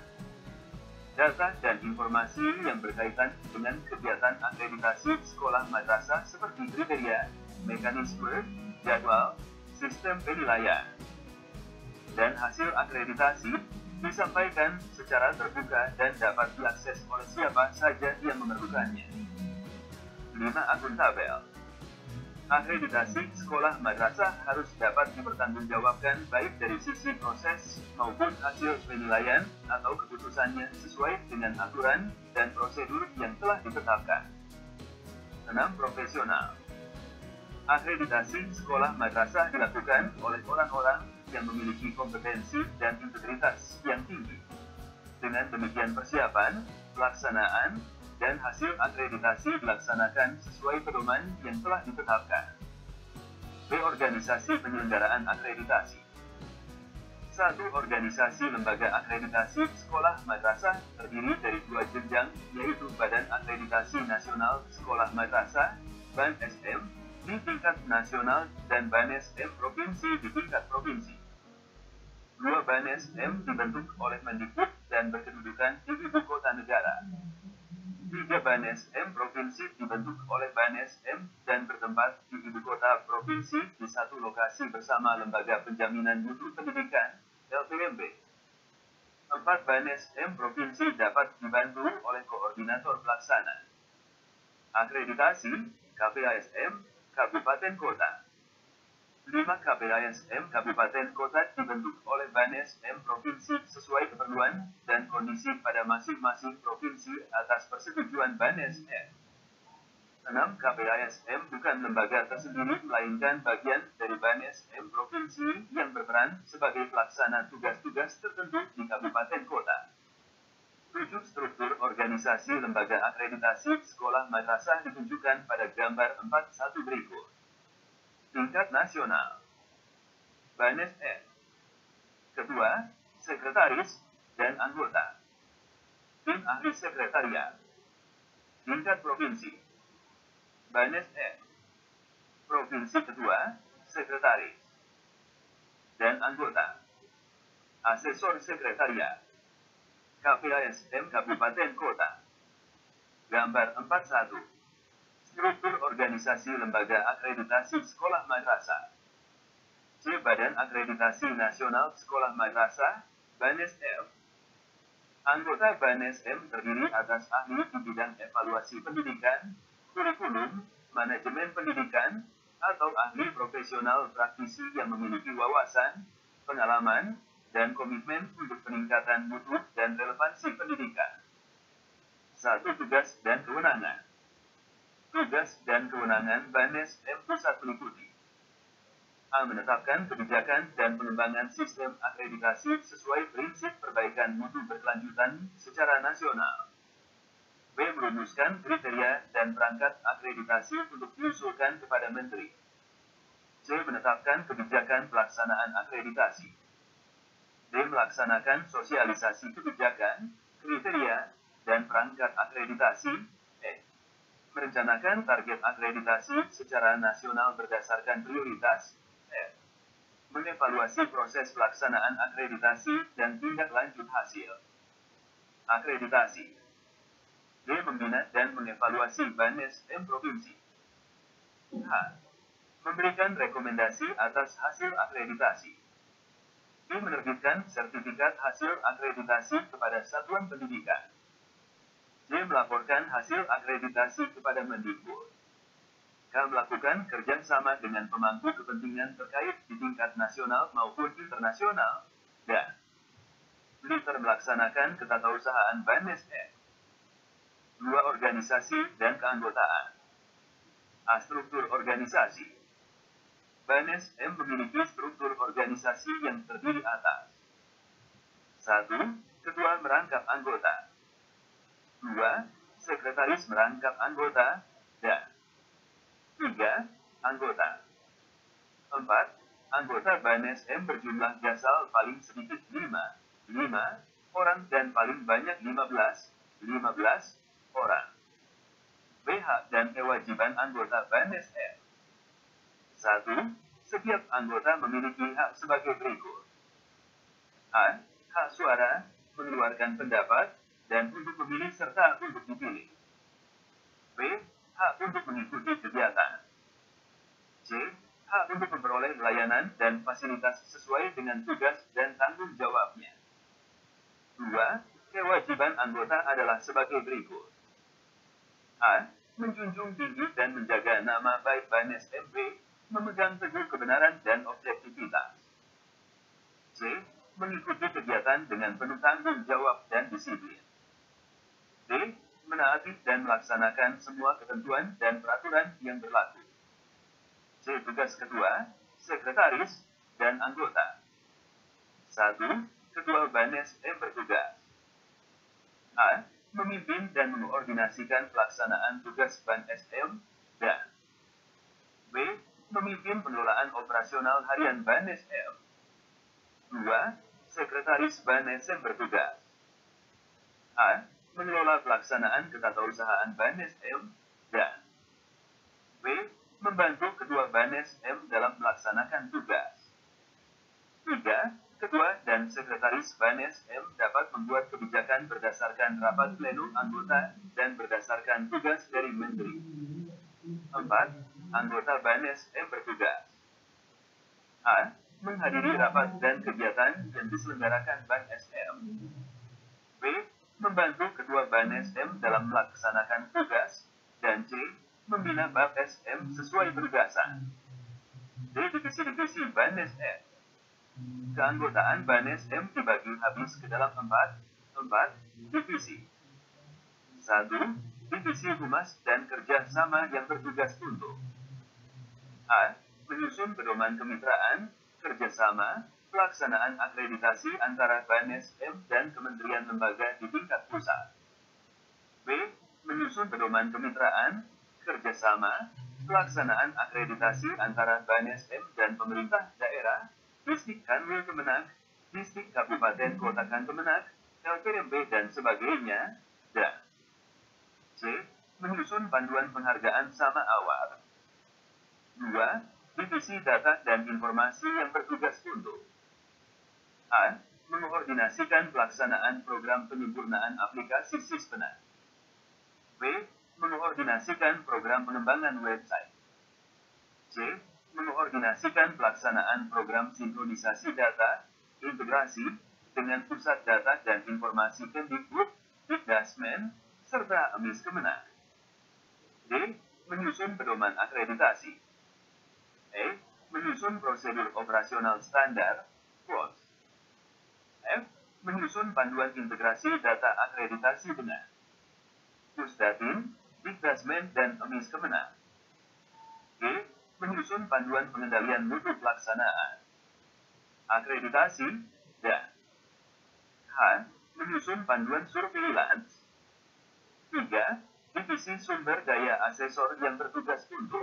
Data dan informasi yang berkaitan dengan kegiatan akreditasi sekolah madrasah seperti kriteria, mekanisme, jadwal, sistem penilaian, dan hasil akreditasi disampaikan secara terbuka dan dapat diakses oleh siapa saja yang memerlukannya. 5. Akuntabel. Akreditasi sekolah madrasah harus dapat dipertanggungjawabkan baik dari sisi proses maupun hasil penilaian atau keputusannya sesuai dengan aturan dan prosedur yang telah ditetapkan. 6. Profesional. Akreditasi sekolah madrasah dilakukan oleh orang-orang yang memiliki kompetensi dan integritas yang tinggi. Dengan demikian persiapan, pelaksanaan, dan hasil akreditasi dilaksanakan sesuai pedoman yang telah ditetapkan. B. Organisasi penyelenggaraan akreditasi. 1. Organisasi lembaga akreditasi sekolah madrasah terdiri dari 2 jenjang, yaitu Badan Akreditasi Nasional Sekolah Madrasah, BAN-SM, di tingkat nasional dan BAN-SM Provinsi di tingkat provinsi. 2 BAN-SM dibentuk oleh Mendikbud dan berkedudukan di Ibu Kota Negara. 3 BAN-SM Provinsi dibentuk oleh BAN-SM dan bertempat di Ibu Kota Provinsi di satu lokasi bersama Lembaga Penjaminan Mutu Pendidikan, LPMP. 4 BAN-SM Provinsi dapat dibantu oleh Koordinator Pelaksana. Akreditasi, KPASM, Kabupaten Kota. 5 KPASM Kabupaten Kota dibentuk oleh BAN-SM Provinsi sesuai keperluan dan kondisi pada masing-masing provinsi atas persetujuan BAN-SM. 6 KPASM bukan lembaga tersendiri melainkan bagian dari BAN-SM Provinsi yang berperan sebagai pelaksana tugas-tugas tertentu di Kabupaten Kota. 7 struktur organisasi lembaga akreditasi sekolah madrasah ditunjukkan pada gambar 4.1 berikut. Tingkat nasional. BAN-SM. Ketua, sekretaris, dan anggota. Tim ahli sekretariat. Tingkat provinsi. BAN-SM. Provinsi ketua, sekretaris, dan anggota. Asesor sekretariat. KPASM Kabupaten Kota. Gambar 4.1. Struktur organisasi lembaga akreditasi sekolah madrasah. C. Badan Akreditasi Nasional Sekolah Madrasah, BAN-SM. Anggota BAN-SM terdiri atas ahli di bidang evaluasi pendidikan, kurikulum, manajemen pendidikan, atau ahli profesional praktisi yang memiliki wawasan, pengalaman, dan komitmen untuk peningkatan mutu dan relevansi pendidikan. 1. Tugas dan kewenangan. Tugas dan kewenangan BANES M Pusat meliputi A. Menetapkan kebijakan dan pengembangan sistem akreditasi sesuai prinsip perbaikan mutu berkelanjutan secara nasional. B. Merumuskan kriteria dan perangkat akreditasi untuk diusulkan kepada Menteri. C. Menetapkan kebijakan pelaksanaan akreditasi. D. Melaksanakan sosialisasi kebijakan, kriteria, dan perangkat akreditasi. E. Merencanakan target akreditasi secara nasional berdasarkan prioritas. F. Mengevaluasi proses pelaksanaan akreditasi dan tindak lanjut hasil akreditasi. D. Membina dan mengevaluasi BANES M Provinsi. H. Memberikan rekomendasi atas hasil akreditasi. D. Menerbitkan sertifikat hasil akreditasi kepada satuan pendidikan. D. Melaporkan hasil akreditasi kepada Mendikbud. K. Melakukan kerjasama dengan pemangku kepentingan terkait di tingkat nasional maupun internasional. Dan D. Melaksanakan ketatausahaan BANES M. 2. Organisasi dan keanggotaan. A. Struktur organisasi. BANES M memiliki struktur organisasi yang terdiri atas 1. Ketua merangkap anggota. 2. Sekretaris merangkap anggota. Dan 3. Anggota. 4. Anggota BANES M berjumlah jasal paling sedikit 5 orang dan paling banyak 15 orang. B. Hak dan kewajiban anggota BANES M. 1. Setiap anggota memiliki hak sebagai berikut. A. Hak suara, mengeluarkan pendapat, dan untuk memilih serta untuk dipilih. B. Hak untuk mengikuti kegiatan. C. Hak untuk memperoleh layanan dan fasilitas sesuai dengan tugas dan tanggung jawabnya. 2. Kewajiban anggota adalah sebagai berikut. A. Menjunjung tinggi dan menjaga nama baik BANES MB, memegang teguh kebenaran dan objektivitas. C. Mengikuti kegiatan dengan penuh tanggung jawab dan disiplin. D. Menaati dan melaksanakan semua ketentuan dan peraturan yang berlaku. C. Tugas ketua, sekretaris, dan anggota. 1. Ketua BANES M bertugas. A. Memimpin dan mengkoordinasikan pelaksanaan tugas BANES M. Dan B. Memimpin pengelolaan operasional harian BANES M. 2. Sekretaris BANES M bertugas. A. Mengelola pelaksanaan ketatausahaan BANES M. Dan B. Membantu Ketua BANES M dalam melaksanakan tugas. 3. Ketua dan Sekretaris BANES M dapat membuat kebijakan berdasarkan rapat pleno anggota dan berdasarkan tugas dari Menteri. 4. Anggota BANES M bertugas. A. Menghadiri rapat dan kegiatan yang diselenggarakan BANES M. B. Membantu Ketua BANES M dalam melaksanakan tugas. Dan C. Membina BANES M sesuai penugasan. D. Divisi-divisi BANES M. Keanggotaan BANES M dibagi habis ke dalam 4 divisi. 1. Divisi Humas dan Kerjasama yang bertugas untuk A. Menyusun pedoman kemitraan, kerjasama, pelaksanaan akreditasi antara BANES M dan kementerian lembaga di tingkat pusat. B. Menyusun pedoman kemitraan, kerjasama, pelaksanaan akreditasi antara BANES M dan pemerintah daerah, Distrik Kanwil Kemenak, Distrik Kabupaten Kota Kemenak, LPMB dan sebagainya. Dan C. Menyusun panduan penghargaan sama awal. 2. Divisi Data dan Informasi yang bertugas untuk A. Mengkoordinasikan pelaksanaan program penyempurnaan aplikasi Sispenak. B. Mengkoordinasikan program pengembangan website. C. Mengkoordinasikan pelaksanaan program sinkronisasi data, integrasi, dengan Pusat Data dan Informasi Kemdikbud, Dikdasmen, serta Emis Kemenak. D. Menyusun pedoman akreditasi. E. Menyusun prosedur operasional standar, POS. Menyusun panduan integrasi data akreditasi benar. Pusdatin, Dikdasmen, dan Emis Kemenang. G. Menyusun panduan pengendalian mutu pelaksanaan akreditasi, dan H. Menyusun panduan surveillance. 3. Divisi sumber daya asesor yang bertugas untuk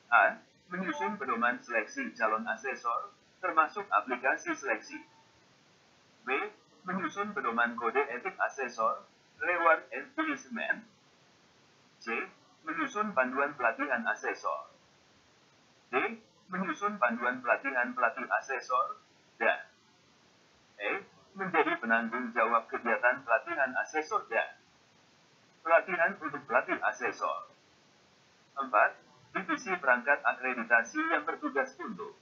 A. Menyusun pedoman seleksi calon asesor, termasuk aplikasi seleksi. B. Menyusun pedoman kode etik asesor, reward and punishment. C. Menyusun panduan pelatihan asesor. D. Menyusun panduan pelatihan pelatih asesor. Dan E. Menjadi penanggung jawab kegiatan pelatihan asesor dan pelatihan untuk pelatih asesor. 4. Divisi perangkat akreditasi yang bertugas untuk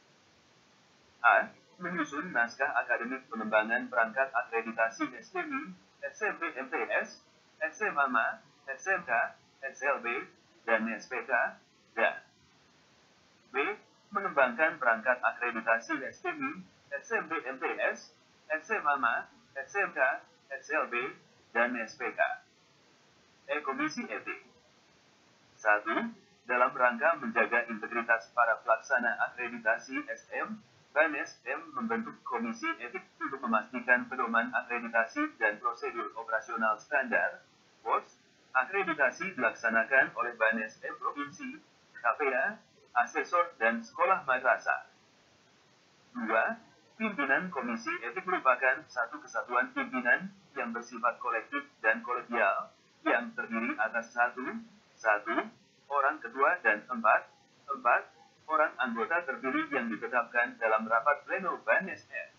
A. Menyusun naskah akademik pengembangan perangkat akreditasi STMI, SMP MTS, SMAMA, SMK, SLB, dan SPK, dan B. Mengembangkan perangkat akreditasi STMI, SMP MTS, SMAMA, SMK, SLB, dan SPK. Komisi Etik. 1. Dalam rangka menjaga integritas para pelaksana akreditasi SM, BANS-M membentuk Komisi Etik untuk memastikan pedoman akreditasi dan prosedur operasional standar. POS, akreditasi dilaksanakan oleh BANS-M Provinsi, KPA, asesor, dan sekolah madrasah. 2. Pimpinan Komisi Etik merupakan satu kesatuan pimpinan yang bersifat kolektif dan kolegial, yang terdiri atas 1. Orang ketua dan 4. Orang anggota terpilih yang ditetapkan dalam rapat pleno BANS-M.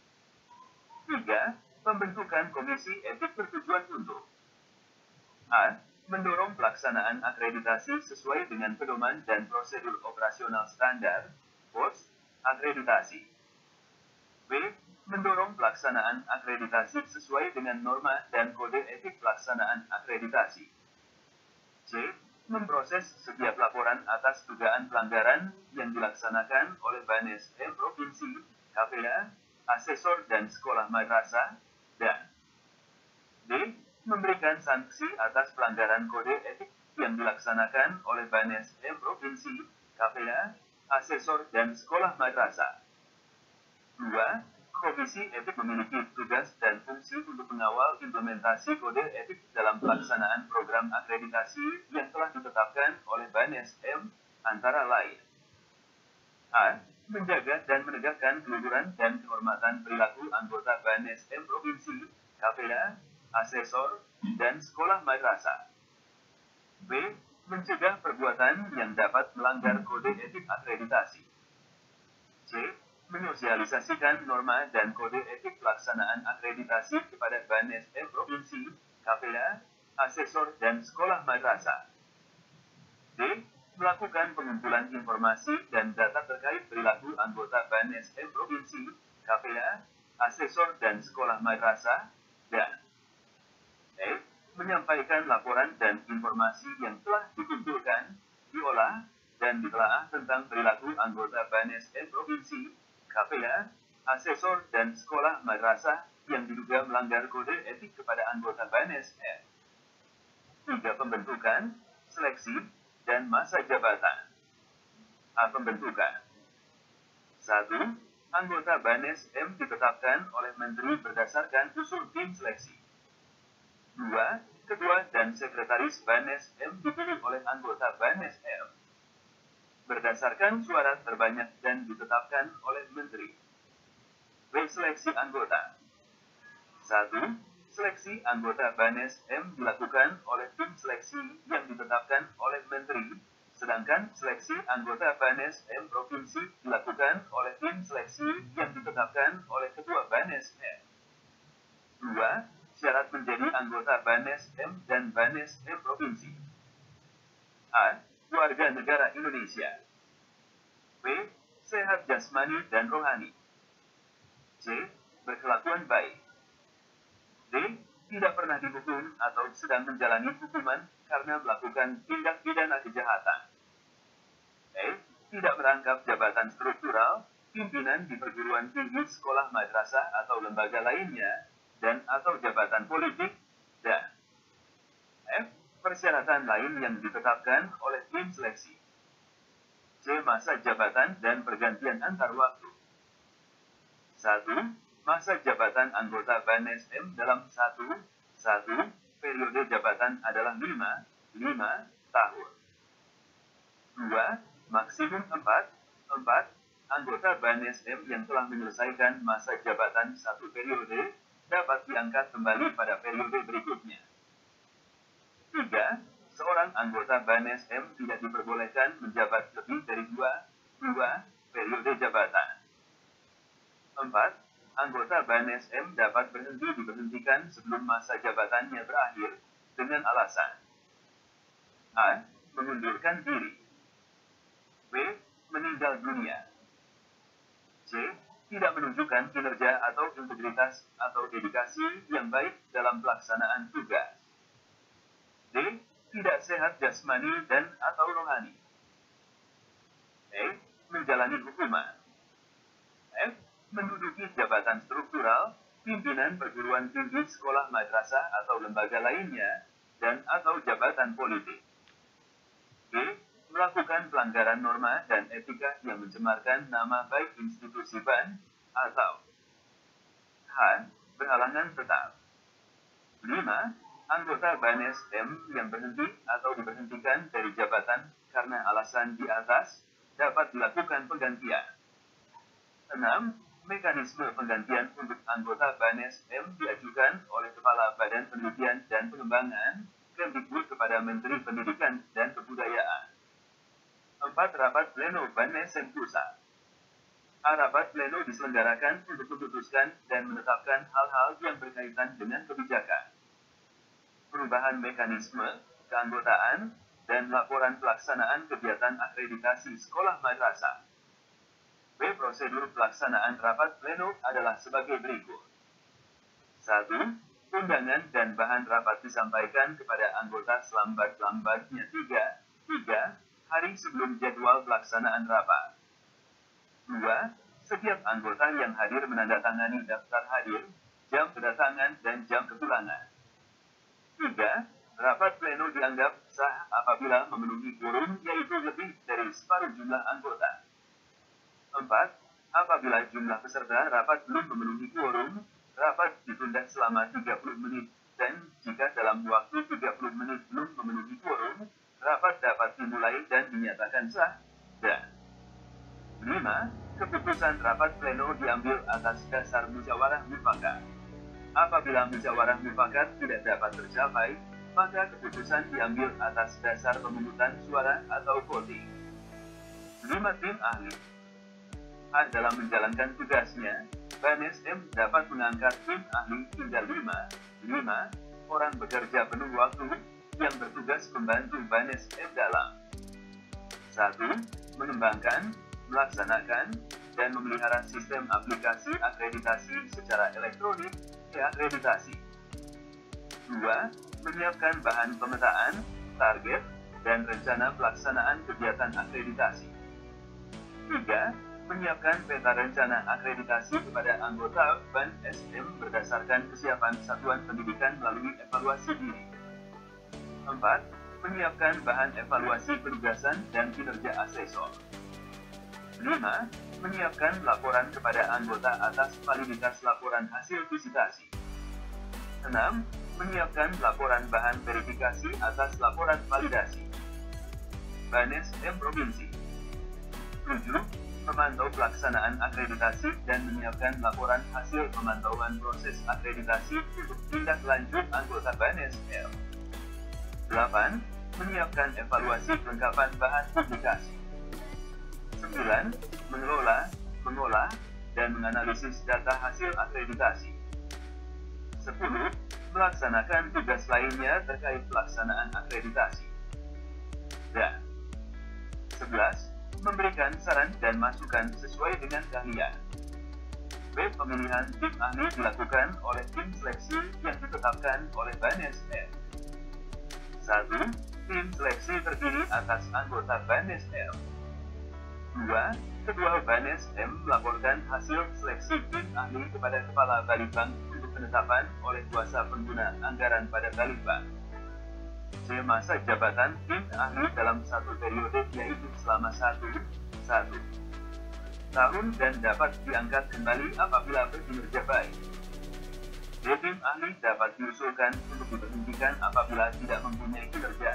3. Pembentukan Komisi Etik bertujuan untuk A. Mendorong pelaksanaan akreditasi sesuai dengan pedoman dan prosedur operasional standar, POS, akreditasi. B. Mendorong pelaksanaan akreditasi sesuai dengan norma dan kode etik pelaksanaan akreditasi. C. Memproses setiap laporan atas dugaan pelanggaran yang dilaksanakan oleh BANS-M Provinsi, KPA, asesor dan sekolah madrasah, dan D. Memberikan sanksi atas pelanggaran kode etik yang dilaksanakan oleh BANS-M Provinsi, KPA, asesor dan sekolah madrasah. 2. Komisi Etik memiliki tugas dan fungsi untuk mengawal implementasi kode etik dalam pelaksanaan program akreditasi yang telah ditetapkan oleh BANS-M, antara lain A. Menjaga dan menegakkan keluhuran dan kehormatan perilaku anggota BANS-M Provinsi, KPA, asesor, dan sekolah madrasah. B. Mencegah perbuatan yang dapat melanggar kode etik akreditasi. C. Menyosialisasikan norma dan kode etik pelaksanaan akreditasi kepada BANS-M Provinsi, KPA, asesor, dan sekolah madrasah. D. Melakukan pengumpulan informasi dan data terkait perilaku anggota BANS-M Provinsi, KPA, asesor, dan sekolah madrasah, dan E. Menyampaikan laporan dan informasi yang telah dikumpulkan, diolah, dan ditelaah tentang perilaku anggota BANS-M Provinsi, KPA, asesor, dan sekolah madrasah yang diduga melanggar kode etik kepada anggota BANS-M. 3. Pembentukan, seleksi, dan masa jabatan. A. Pembentukan. 1. Anggota BANS-M ditetapkan oleh Menteri berdasarkan usul tim seleksi. 2. Ketua dan Sekretaris BANS-M dipilih oleh anggota BANS-M berdasarkan suara terbanyak dan ditetapkan oleh Menteri. B. Seleksi anggota. 1. Seleksi anggota BANS-M dilakukan oleh tim seleksi yang ditetapkan oleh Menteri, sedangkan seleksi anggota BANS-M Provinsi dilakukan oleh tim seleksi yang ditetapkan oleh Ketua BANS-M. 2. Syarat menjadi anggota BANS-M dan BANS-M Provinsi. A. Warga negara Indonesia. B. Sehat jasmani dan rohani. C. Berkelakuan baik. D. Tidak pernah dihukum atau sedang menjalani hukuman karena melakukan tindak pidana kejahatan. E. Tidak merangkap jabatan struktural, pimpinan di perguruan tinggi, sekolah, madrasah, atau lembaga lainnya, dan atau jabatan politik, dan F. Persyaratan lain yang ditetapkan oleh tim seleksi. C. Masa jabatan dan pergantian antar waktu. 1. Masa jabatan anggota BAN-SM dalam satu periode jabatan adalah 5 tahun. 2. Maksimum 4 anggota BAN-SM yang telah menyelesaikan masa jabatan satu periode dapat diangkat kembali pada periode berikutnya. 3. Seorang anggota BAN-SM tidak diperbolehkan menjabat lebih dari dua periode jabatan. 4. Anggota BAN-SM dapat diberhentikan sebelum masa jabatannya berakhir dengan alasan A. Mengundurkan diri, B. Meninggal dunia, C. Tidak menunjukkan kinerja atau integritas atau dedikasi yang baik dalam pelaksanaan tugas, D. Tidak sehat jasmani dan atau rohani, E. Menjalani hukuman, F. Menduduki jabatan struktural, pimpinan perguruan tinggi, sekolah, madrasah, atau lembaga lainnya, dan atau jabatan politik, G. Melakukan pelanggaran norma dan etika yang mencemarkan nama baik institusi BAN, atau H. Berhalangan tetap. 5. Anggota BAN-SM yang berhenti atau diberhentikan dari jabatan karena alasan di atas dapat dilakukan penggantian. 6. Mekanisme penggantian untuk anggota BAN-SM diajukan oleh Kepala Badan Penelitian dan Pengembangan Kemdikbud kepada Menteri Pendidikan dan Kebudayaan. 4. Rapat pleno BAN-SM Pusat. Rapat pleno diselenggarakan untuk memutuskan dan menetapkan hal-hal yang berkaitan dengan kebijakan, perubahan mekanisme, keanggotaan, dan laporan pelaksanaan kegiatan akreditasi sekolah madrasah. B. Prosedur pelaksanaan rapat pleno adalah sebagai berikut. 1. Undangan dan bahan rapat disampaikan kepada anggota selambat-lambatnya 3 hari sebelum jadwal pelaksanaan rapat. 2. Setiap anggota yang hadir menandatangani daftar hadir, jam kedatangan dan jam kepulangan. 3. Rapat pleno dianggap sah apabila memenuhi quorum, yaitu lebih dari separuh jumlah anggota. 4. Apabila jumlah peserta rapat belum memenuhi quorum, rapat ditunda selama 30 menit, dan jika dalam waktu 30 menit belum memenuhi quorum, rapat dapat dimulai dan dinyatakan sah. Dan 5. Keputusan rapat pleno diambil atas dasar musyawarah mufakat. Apabila musyawarah mufakat tidak dapat tercapai, maka keputusan diambil atas dasar pemungutan suara atau voting. 5. Tim ahli. Dalam menjalankan tugasnya, BAN-SM dapat mengangkat tim ahli hingga 5 orang bekerja penuh waktu yang bertugas membantu BAN-SM dalam 1. Mengembangkan, melaksanakan, dan memelihara sistem aplikasi akreditasi secara elektronik, e-akreditasi. 2. Menyiapkan bahan pemetaan, target, dan rencana pelaksanaan kegiatan akreditasi. 3. Menyiapkan peta rencana akreditasi kepada anggota BAN-SM berdasarkan kesiapan satuan pendidikan melalui evaluasi diri. 4. Menyiapkan bahan evaluasi penugasan dan kinerja asesor. 5. Menyiapkan laporan kepada anggota atas validitas laporan hasil visitasi. 6. Menyiapkan laporan bahan verifikasi atas laporan validasi. BAN-SM Provinsi. 7. Memantau pelaksanaan akreditasi dan menyiapkan laporan hasil pemantauan proses akreditasi untuk tindak lanjut anggota BAN-SM. 8. Menyiapkan evaluasi kelengkapan bahan publikasi. 9. Mengolah, dan menganalisis data hasil akreditasi. 10. Melaksanakan tugas lainnya terkait pelaksanaan akreditasi. Dan 11. Memberikan saran dan masukan sesuai dengan keahlian. B. Pemilihan tim ahli dilakukan oleh tim seleksi yang ditetapkan oleh BAN-SM. 1. Tim seleksi terdiri atas anggota BAN-SM. 2. Ketua BANES-M melaporkan hasil seleksi tim ahli kepada Kepala Balitbank untuk penetapan oleh kuasa pengguna anggaran pada Balitbank. C. Masa jabatan tim ahli dalam satu periode yaitu selama 1 tahun dan dapat diangkat kembali apabila berkinerja baik. D. Tim ahli dapat diusulkan untuk diberhentikan apabila tidak mempunyai kinerja,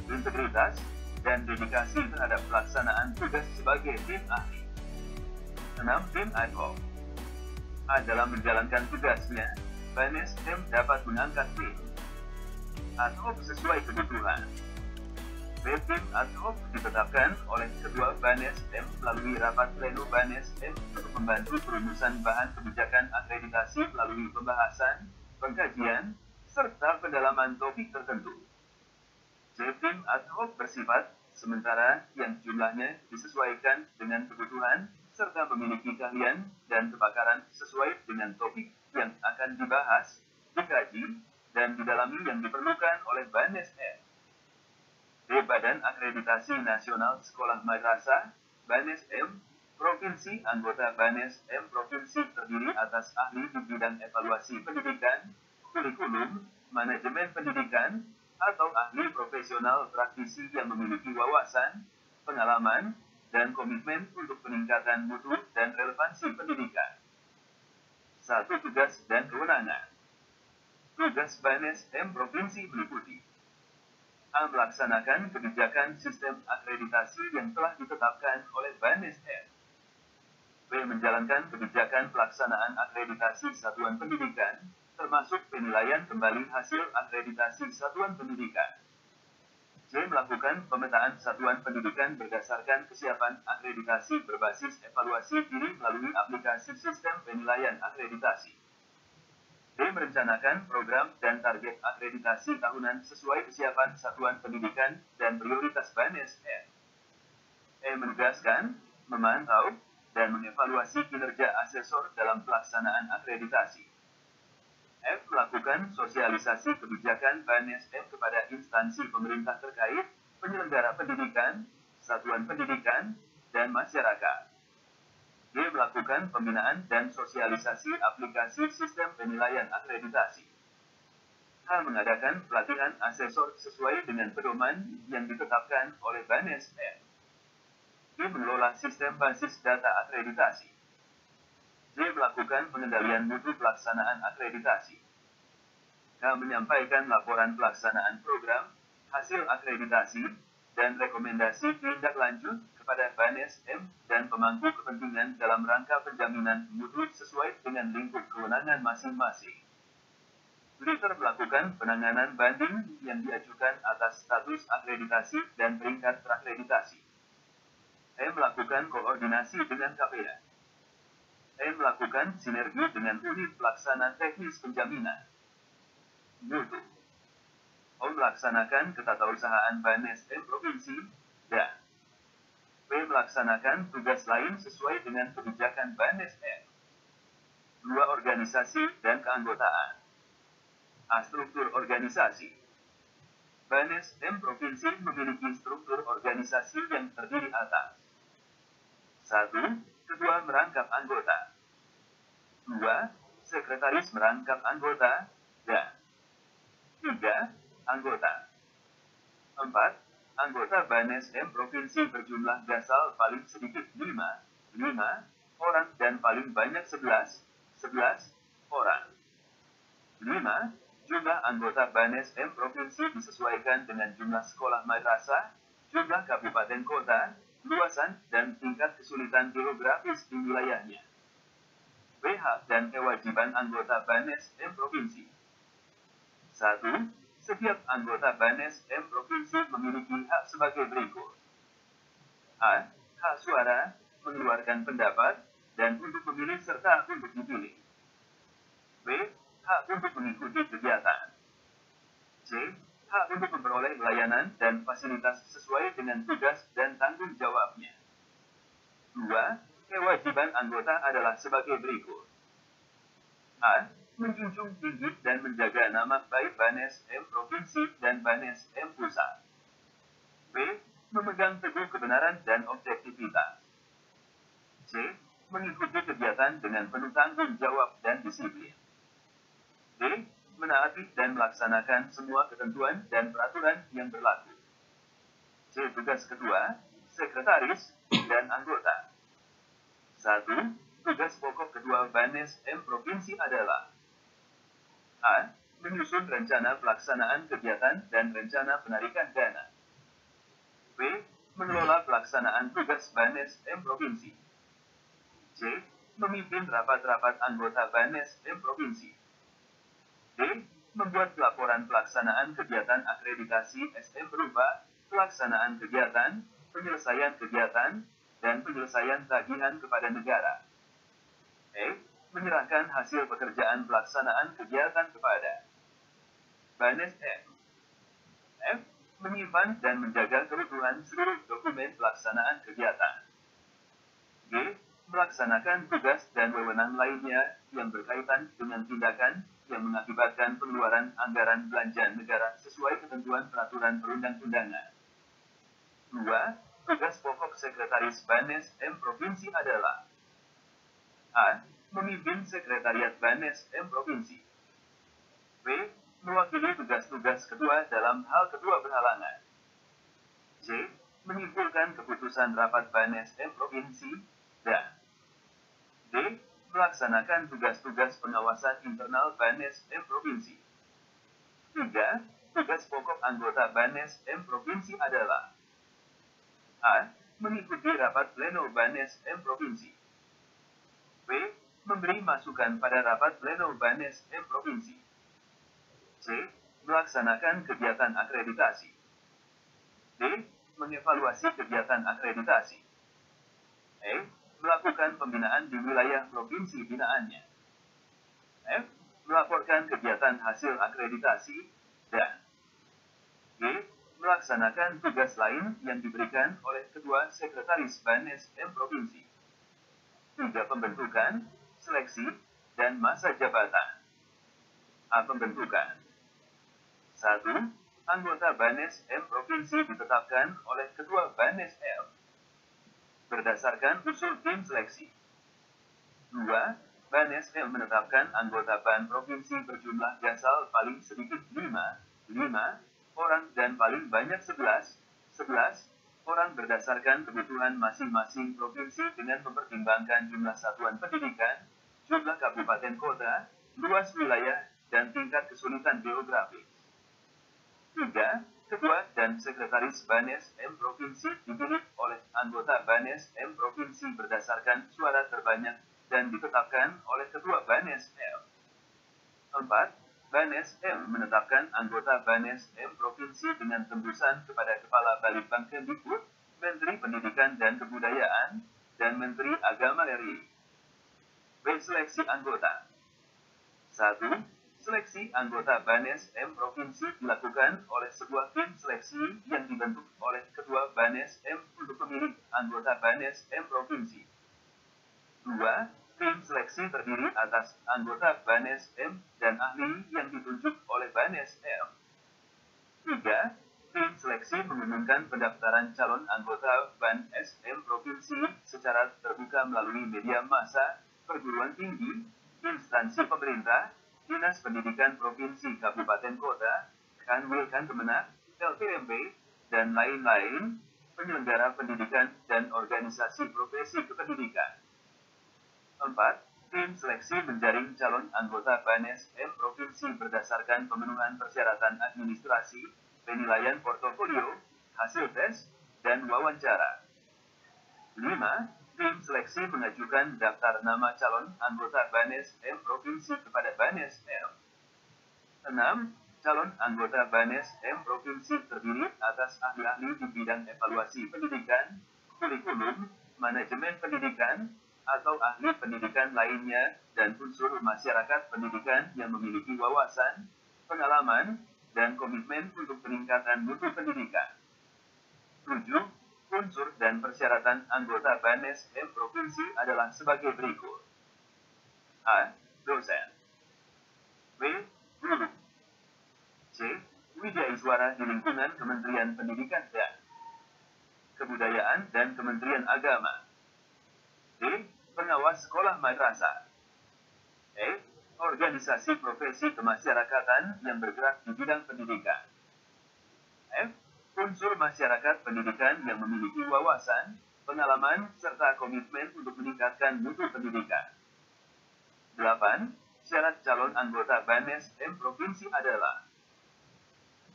integritas, dan dedikasi terhadap pelaksanaan tugas sebagai tim ahli. 6. Tim ad hoc. A. Dalam menjalankan tugasnya, BANES-M dapat mengangkat tim ad hoc sesuai kebutuhan. B. Tim ad hoc ditetapkan oleh Ketua BANES-M melalui rapat pleno BANES-M untuk membantu perumusan bahan kebijakan akreditasi melalui pembahasan, pengkajian, serta pendalaman topik tertentu. C. Tim ad hoc bersifat sementara yang jumlahnya disesuaikan dengan kebutuhan serta memiliki keahlian dan kepakaran sesuai dengan topik yang akan dibahas, dikaji, dan didalami yang diperlukan oleh BANES-M. D. Badan Akreditasi Nasional Sekolah Madrasah, BANES-M, Provinsi. Anggota BANES-M Provinsi terdiri atas ahli di bidang evaluasi pendidikan, kurikulum, manajemen pendidikan, atau ahli profesional praktisi yang memiliki wawasan, pengalaman, dan komitmen untuk peningkatan mutu dan relevansi pendidikan. 1. Tugas dan kewenangan. Tugas BANES-M Provinsi meliputi: A. Melaksanakan kebijakan sistem akreditasi yang telah ditetapkan oleh BANES-M. B. Menjalankan kebijakan pelaksanaan akreditasi satuan pendidikan, termasuk penilaian kembali hasil akreditasi satuan pendidikan. C. Melakukan pemetaan satuan pendidikan berdasarkan kesiapan akreditasi berbasis evaluasi diri melalui aplikasi sistem penilaian akreditasi. D. Merencanakan program dan target akreditasi tahunan sesuai kesiapan satuan pendidikan dan prioritas BANES-M. E. Menugaskan, memantau, dan mengevaluasi kinerja asesor dalam pelaksanaan akreditasi. F. Melakukan sosialisasi kebijakan BANES-M kepada instansi pemerintah terkait, penyelenggara pendidikan, satuan pendidikan, dan masyarakat. G. Melakukan pembinaan dan sosialisasi aplikasi sistem penilaian akreditasi. H. Mengadakan pelatihan asesor sesuai dengan pedoman yang ditetapkan oleh BANES-M. G. Mengelola sistem basis data akreditasi. D. Melakukan pengendalian mutu pelaksanaan akreditasi. K. Menyampaikan laporan pelaksanaan program, hasil akreditasi, dan rekomendasi tindak lanjut kepada BANES-M dan pemangku kepentingan dalam rangka penjaminan mutu sesuai dengan lingkup kewenangan masing-masing. Liter melakukan penanganan banding yang diajukan atas status akreditasi dan peringkat terakreditasi. E. Melakukan koordinasi dengan KPA. E. Melakukan sinergi dengan unit pelaksana teknis penjaminan mutu. O. Melaksanakan ketatausahaan BANES-M Provinsi, dan P. Melaksanakan tugas lain sesuai dengan kebijakan BANES-M. 2. Organisasi dan keanggotaan. A. Struktur organisasi. BANES-M Provinsi memiliki struktur organisasi yang terdiri atas: 1. Ketua merangkap anggota. 2. Sekretaris merangkap anggota, dan 3. Anggota. 4. Anggota BANES-M Provinsi berjumlah dasal paling sedikit 5 orang dan paling banyak 11 orang. 5. Jumlah anggota BANES-M Provinsi disesuaikan dengan jumlah sekolah madrasah, jumlah kabupaten kota, luasan, dan tingkat kesulitan geografis di wilayahnya. B. Hak dan kewajiban anggota BANES-M Provinsi. 1. Setiap anggota BANES-M Provinsi memiliki hak sebagai berikut: A. Hak suara, mengeluarkan pendapat, dan untuk memilih serta untuk dipilih. B. Hak untuk mengikuti kegiatan. C. Hak untuk memperoleh layanan dan fasilitas sesuai dengan tugas dan tanggung jawabnya. 2. Kewajiban anggota adalah sebagai berikut: A. Menjunjung tinggi dan menjaga nama baik BANES-M Provinsi dan BANES-M Pusat. B. Memegang teguh kebenaran dan objektivitas. C. Mengikuti kegiatan dengan penuh tanggung jawab dan disiplin. D. Menaati dan melaksanakan semua ketentuan dan peraturan yang berlaku. C. Tugas ketua, sekretaris, dan anggota. 1. Tugas pokok ketua BANES M Provinsi adalah A. Menyusun rencana pelaksanaan kegiatan dan rencana penarikan dana. B. Mengelola pelaksanaan tugas BANES M Provinsi. C. Memimpin rapat-rapat anggota BANES M Provinsi. D. Membuat laporan pelaksanaan kegiatan akreditasi SM berupa pelaksanaan kegiatan, penyelesaian kegiatan, dan penyelesaian tagihan kepada negara. E. Menyerahkan hasil pekerjaan pelaksanaan kegiatan kepada BANES M. F. Menyimpan dan menjaga keutuhan seluruh dokumen pelaksanaan kegiatan. G. Melaksanakan tugas dan wewenang lainnya yang berkaitan dengan tindakan yang mengakibatkan pengeluaran anggaran belanja negara sesuai ketentuan peraturan perundang-undangan. 2. Tugas pokok Sekretaris BANES M Provinsi adalah A. Memimpin Sekretariat BANES M Provinsi. B. Mewakili tugas-tugas ketua dalam hal ketua berhalangan. C. Menyimpulkan keputusan rapat BANES M Provinsi. Dan D. Melaksanakan tugas-tugas pengawasan internal BANES M Provinsi. 3. Tugas pokok anggota BANES M Provinsi adalah A. Mengikuti rapat pleno BANES M Provinsi. B. Memberi masukan pada rapat pleno BANES M Provinsi. C. Melaksanakan kegiatan akreditasi. D. Mengevaluasi kegiatan akreditasi. E. Melakukan pembinaan di wilayah provinsi binaannya. F. Melaporkan kegiatan hasil akreditasi. Dan G. Melaksanakan tugas lain yang diberikan oleh Ketua Sekretaris BANES M Provinsi. 3. Pembentukan, seleksi, dan masa jabatan. A. Pembentukan. 1. Anggota BANES M Provinsi ditetapkan oleh Ketua BANES M berdasarkan usul tim seleksi. 2. BANES M menetapkan anggota BAN Provinsi berjumlah dasal paling sedikit 5 orang dan paling banyak 11 orang berdasarkan kebutuhan masing-masing provinsi dengan mempertimbangkan jumlah satuan pendidikan, jumlah kabupaten kota, luas wilayah, dan tingkat kesulitan geografis. 3. Ketua dan Sekretaris BANES M Provinsi dipilih oleh anggota BANES M Provinsi berdasarkan suara terbanyak dan ditetapkan oleh Ketua BANES M. 4. BANES M menetapkan anggota BANES M Provinsi dengan tembusan kepada Kepala Balitbang Kemdikbud, Menteri Pendidikan dan Kebudayaan, dan Menteri Agama RI. B. Seleksi anggota. 1. Seleksi anggota BANES M Provinsi dilakukan oleh sebuah tim seleksi yang dibentuk oleh Ketua BANES M untuk memilih anggota BANES M Provinsi. 2. Tim seleksi terdiri atas anggota BANES M dan ahli yang ditunjuk oleh BANES M. 3. Tim seleksi mengumumkan pendaftaran calon anggota BANES M Provinsi secara terbuka melalui media massa, perguruan tinggi, instansi pemerintah, Dinas Pendidikan Provinsi Kabupaten Kota, Kanwil Kemenak, LPMP, dan lain-lain, penyelenggara pendidikan dan organisasi profesi kependidikan. 4. Tim seleksi menjaring calon anggota BANES M Provinsi berdasarkan pemenuhan persyaratan administrasi, penilaian portofolio, hasil tes, dan wawancara. 5. Tim seleksi mengajukan daftar nama calon anggota BANES M Provinsi kepada BANES M. 6. Calon anggota BANES M Provinsi terdiri atas ahli-ahli di bidang evaluasi pendidikan, kurikulum, manajemen pendidikan, atau ahli pendidikan lainnya, dan unsur masyarakat pendidikan yang memiliki wawasan, pengalaman, dan komitmen untuk peningkatan mutu pendidikan. 7. Unsur dan persyaratan anggota BANES M Provinsi adalah sebagai berikut. A. Dosen. B. Guru. C. Wijaiswara di lingkungan Kementerian Pendidikan dan Kebudayaan dan Kementerian Agama. D. Pengawas sekolah madrasah. E. Organisasi profesi kemasyarakatan yang bergerak di bidang pendidikan. F. Unsur masyarakat pendidikan yang memiliki wawasan, pengalaman, serta komitmen untuk meningkatkan mutu pendidikan. 8. Syarat calon anggota BANES M Provinsi adalah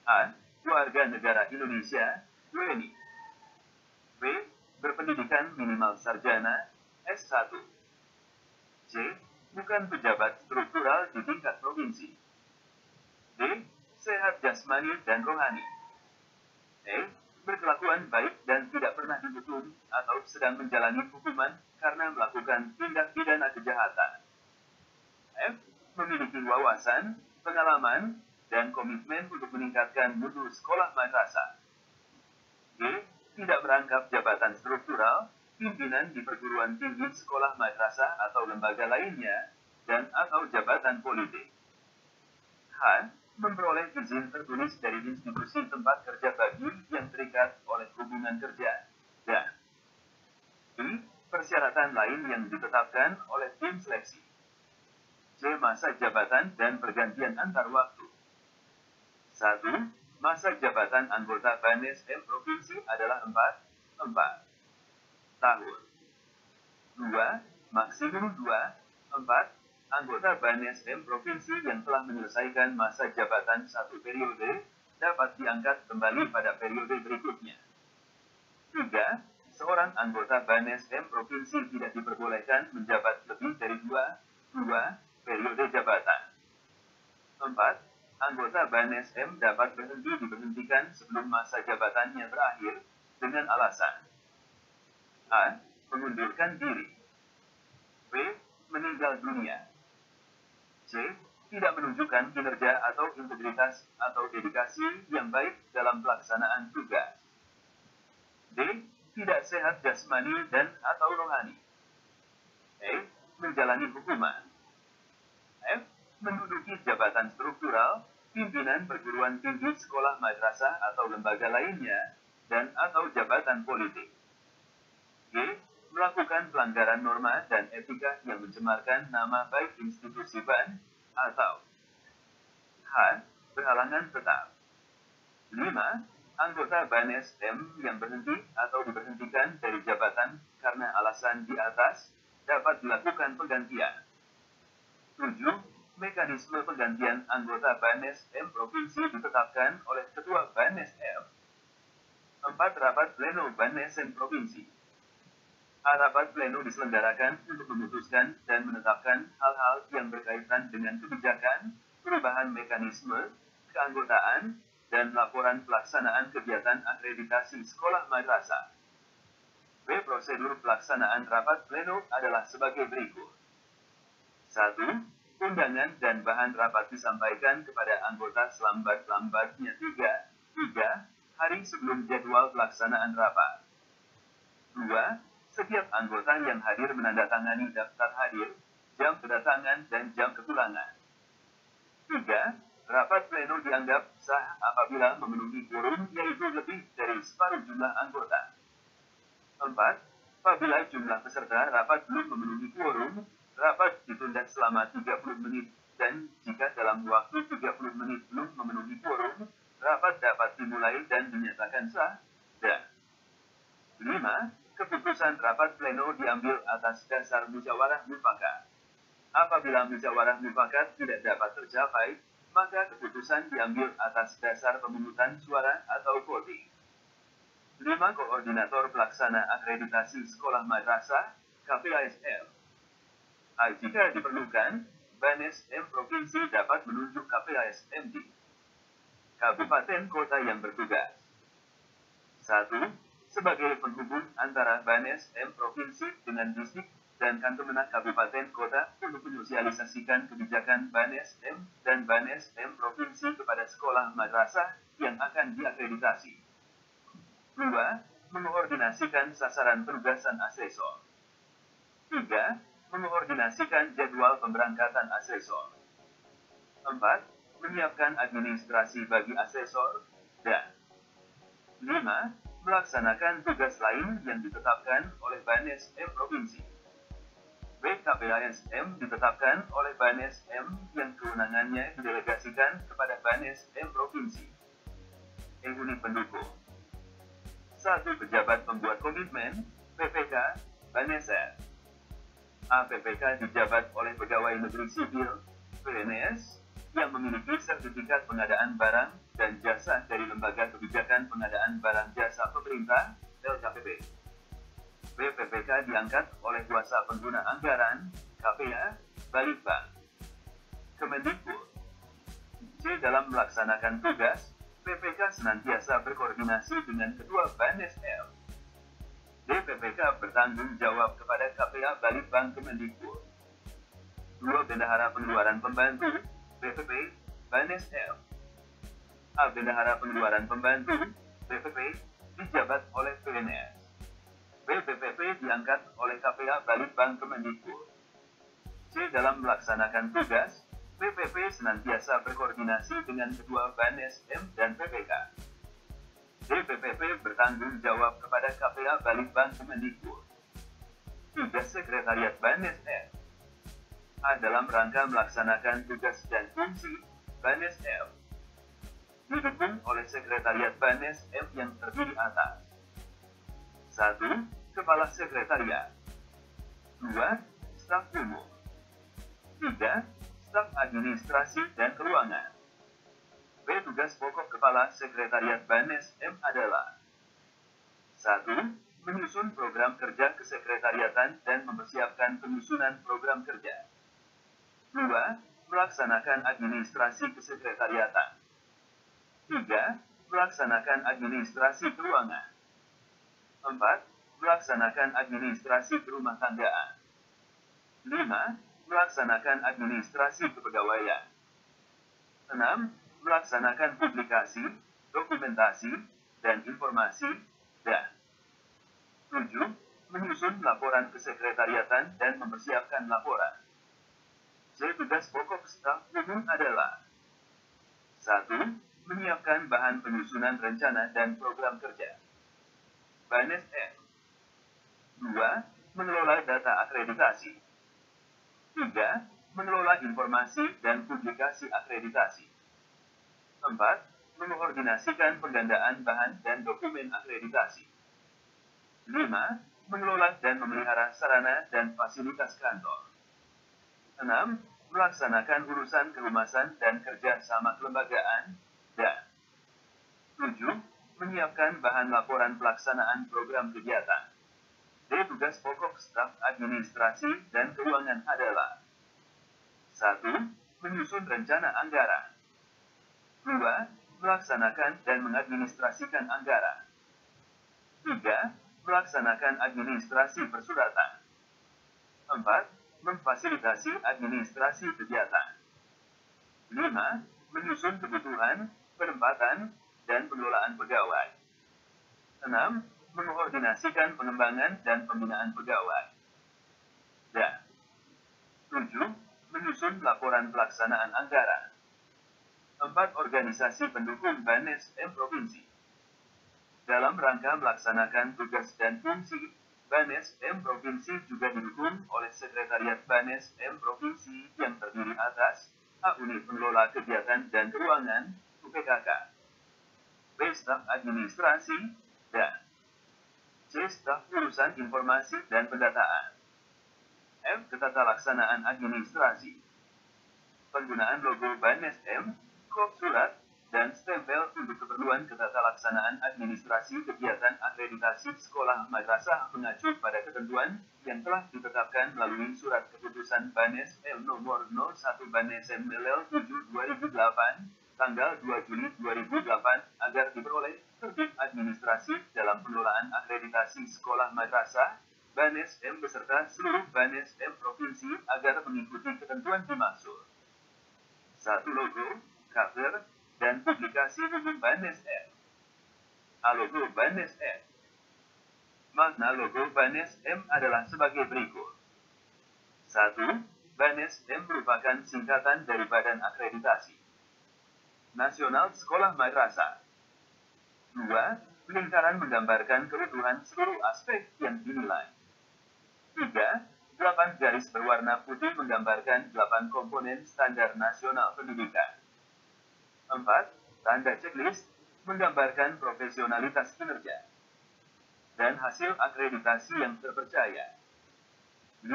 A. Warga negara Indonesia, WNI. B. Berpendidikan minimal sarjana, S1. C. Bukan pejabat struktural di tingkat provinsi. D. Sehat jasmani dan rohani. E. Berkelakuan baik dan tidak pernah dihukum atau sedang menjalani hukuman karena melakukan tindak pidana kejahatan. F. Memiliki wawasan, pengalaman, dan komitmen untuk meningkatkan mutu sekolah madrasah. G. Tidak merangkap jabatan struktural, pimpinan di perguruan tinggi sekolah madrasah atau lembaga lainnya, dan atau jabatan politik. H. Memperoleh izin tertulis dari institusi tempat kerja bagi yang terikat oleh hubungan kerja, dan I. Persyaratan lain yang ditetapkan oleh tim seleksi. C. Masa jabatan dan pergantian antar waktu. 1. Masa jabatan anggota BANES M Provinsi adalah 4 tahun. 2. Maksimum 4 anggota BANES M Provinsi yang telah menyelesaikan masa jabatan satu periode dapat diangkat kembali pada periode berikutnya. 3. Seorang anggota BANES M Provinsi tidak diperbolehkan menjabat lebih dari 2 periode jabatan. 4. Anggota BANES M dapat diberhentikan sebelum masa jabatannya berakhir dengan alasan A. Mengundurkan diri. B. Meninggal dunia. C. Tidak menunjukkan kinerja atau integritas atau dedikasi yang baik dalam pelaksanaan tugas. D. Tidak sehat jasmani dan atau rohani. E. Menjalani hukuman. F. Menduduki jabatan struktural, pimpinan perguruan tinggi sekolah madrasah atau lembaga lainnya, dan atau jabatan politik. G. Melakukan pelanggaran norma dan etika yang mencemarkan nama baik institusi BAN, atau H. Berhalangan tetap. 5. Anggota BANES M yang berhenti atau diberhentikan dari jabatan karena alasan di atas dapat dilakukan penggantian. 7. Mekanisme penggantian anggota BANES M Provinsi ditetapkan oleh Ketua BANES M. 4. Rapat pleno BANES M Provinsi. Rapat pleno diselenggarakan untuk memutuskan dan menetapkan hal-hal yang berkaitan dengan kebijakan, perubahan mekanisme, keanggotaan, dan laporan pelaksanaan kegiatan akreditasi sekolah madrasah. B. Prosedur pelaksanaan rapat pleno adalah sebagai berikut. 1. Undangan dan bahan rapat disampaikan kepada anggota selambat-lambatnya 3 hari sebelum jadwal pelaksanaan rapat. 2. Setiap anggota yang hadir menandatangani daftar hadir, jam kedatangan dan jam kepulangan. 3. Rapat pleno dianggap sah apabila memenuhi quorum yaitu lebih dari separuh jumlah anggota. 4. Apabila jumlah peserta rapat belum memenuhi quorum, rapat ditunda selama 30 menit dan jika dalam waktu 30 menit belum memenuhi quorum, rapat dapat dimulai dan dinyatakan sah. Dan 5. Keputusan rapat pleno diambil atas dasar musyawarah mufakat. Apabila musyawarah mufakat tidak dapat tercapai, maka keputusan diambil atas dasar pemungutan suara atau voting. 5. Koordinator pelaksana akreditasi sekolah madrasah, KPASM. Jika diperlukan, BANES M Provinsi dapat menunjuk KPASM di kabupaten kota yang bertugas. 1. Sebagai penghubung antara BANES M Provinsi dengan distrik dan Kantomenak Kabupaten Kota untuk menyosialisasikan kebijakan BANES M dan BANES M Provinsi kepada sekolah madrasah yang akan diakreditasi. 2. Mengoordinasikan sasaran penugasan asesor. 3. Mengoordinasikan jadwal pemberangkatan asesor. 4. Menyiapkan administrasi bagi asesor. Dan 5. Melaksanakan tugas lain yang ditetapkan oleh BANES M Provinsi. BKPASM ditetapkan oleh BANSM yang kewenangannya didelegasikan kepada BANSM Provinsi. Unit pendukung. 1. Pejabat pembuat komitmen, PPK, BANSM. A. PPK dijabat oleh pegawai negeri sipil, PNS, yang memiliki sertifikat pengadaan barang dan jasa dari Lembaga Kebijakan Pengadaan Barang Jasa Pemerintah, LKPP. B. PPK diangkat oleh kuasa pengguna anggaran, KPA, Balitbang. Kemendikbud. C. Dalam melaksanakan tugas, PPK senantiasa berkoordinasi dengan Ketua BANSM. D. PPK bertanggung jawab kepada KPA Balitbang Kemendikbud. 2. Bendahara pengeluaran pembantu, BPP, BANSM. A. Bendahara pengeluaran pembantu, BPP, dijabat oleh PNS. B. BPP diangkat oleh KPA Balitbang Kemendikbud. C. Dalam melaksanakan tugas, BPP senantiasa berkoordinasi dengan Ketua BANSM dan PPK. D. BPP bertanggung jawab kepada KPA Balitbang Kemendikbud. Tugas Sekretariat BANSM. A. Dalam rangka melaksanakan tugas dan fungsi BANSM. Didukung oleh Sekretariat BANSM yang terdiri atas 1. Kepala Sekretariat. 2. Staf umum. 3. Staf administrasi dan keuangan. B. Tugas pokok Kepala Sekretariat BANSM adalah 1. Menyusun program kerja kesekretariatan dan mempersiapkan penyusunan program kerja. 2. Melaksanakan administrasi kesekretariatan. 3. Melaksanakan administrasi keuangan. 4. Melaksanakan administrasi kerumah tanggaan. 5. Melaksanakan administrasi kepegawaian. 6. Melaksanakan publikasi, dokumentasi, dan informasi, dan 7. Menyusun laporan kesekretariatan dan mempersiapkan laporan. C. Tugas pokok staf umum adalah 1. Menyiapkan bahan penyusunan rencana dan program kerja BANSM. 2. Mengelola data akreditasi. 3. Mengelola informasi dan publikasi akreditasi. 4. Mengkoordinasikan penggandaan bahan dan dokumen akreditasi. 5. Mengelola dan memelihara sarana dan fasilitas kantor. 6. Melaksanakan urusan kehumasan dan kerja sama kelembagaan. Dan 7. Menyiapkan bahan laporan pelaksanaan program kegiatan. D. Tugas pokok staf administrasi dan keuangan adalah 1. Menyusun rencana anggaran. 2. Melaksanakan dan mengadministrasikan anggaran. 3. Melaksanakan administrasi persuratan. 4. Memfasilitasi administrasi kegiatan. 5. Menyusun kebutuhan, penempatan, dan pengelolaan pegawai. 6. Mengkoordinasikan pengembangan dan pembinaan pegawai. Dan 7. Menyusun laporan pelaksanaan anggaran. 4. Organisasi pendukung BANSM Provinsi. Dalam rangka melaksanakan tugas dan fungsi, BANSM Provinsi juga didukung oleh Sekretariat BANSM Provinsi yang terdiri atas A. Unit Pengelola Kegiatan dan Keuangan, UPKK. B. Staf Administrasi, dan C. Staf Urusan Informasi dan Pendataan. F. Ketata Laksanaan Administrasi. Penggunaan logo BANSM, kod surat, dan stempel untuk keperluan ketata laksanaan administrasi kegiatan akreditasi sekolah madrasah mengacu pada ketentuan yang telah ditetapkan melalui surat keputusan BANSM nomor 01 BANSM ML 7/2008 tanggal 2 Juli 2008 agar diperoleh tertib administrasi dalam pengelolaan akreditasi sekolah madrasah BANSM beserta seluruh BANSM provinsi agar mengikuti ketentuan dimaksud. 1. Logo, cover, dan publikasi umum BANSM. A. Logo BANSM. Makna logo BANSM adalah sebagai berikut. 1. BANSM merupakan singkatan dari Badan Akreditasi Nasional Sekolah Madrasah. 2. Lingkaran menggambarkan keutuhan seluruh aspek yang dinilai. 3. 8 garis berwarna putih menggambarkan 8 komponen standar nasional pendidikan. 4. Tanda checklist menggambarkan profesionalitas kinerja dan hasil akreditasi yang terpercaya. 5.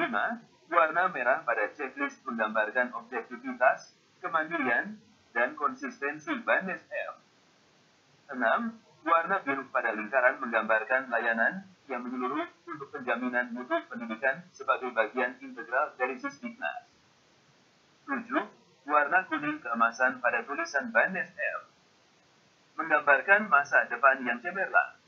Warna merah pada checklist menggambarkan objektivitas, kemandirian, dan konsistensi BANES-M. 6. Warna biru pada lingkaran menggambarkan layanan yang menyeluruh untuk penjaminan mutu pendidikan sebagai bagian integral dari Sisdiknas. 7. Warna kuning keemasan pada tulisan BANES-M menggambarkan masa depan yang cemerlang.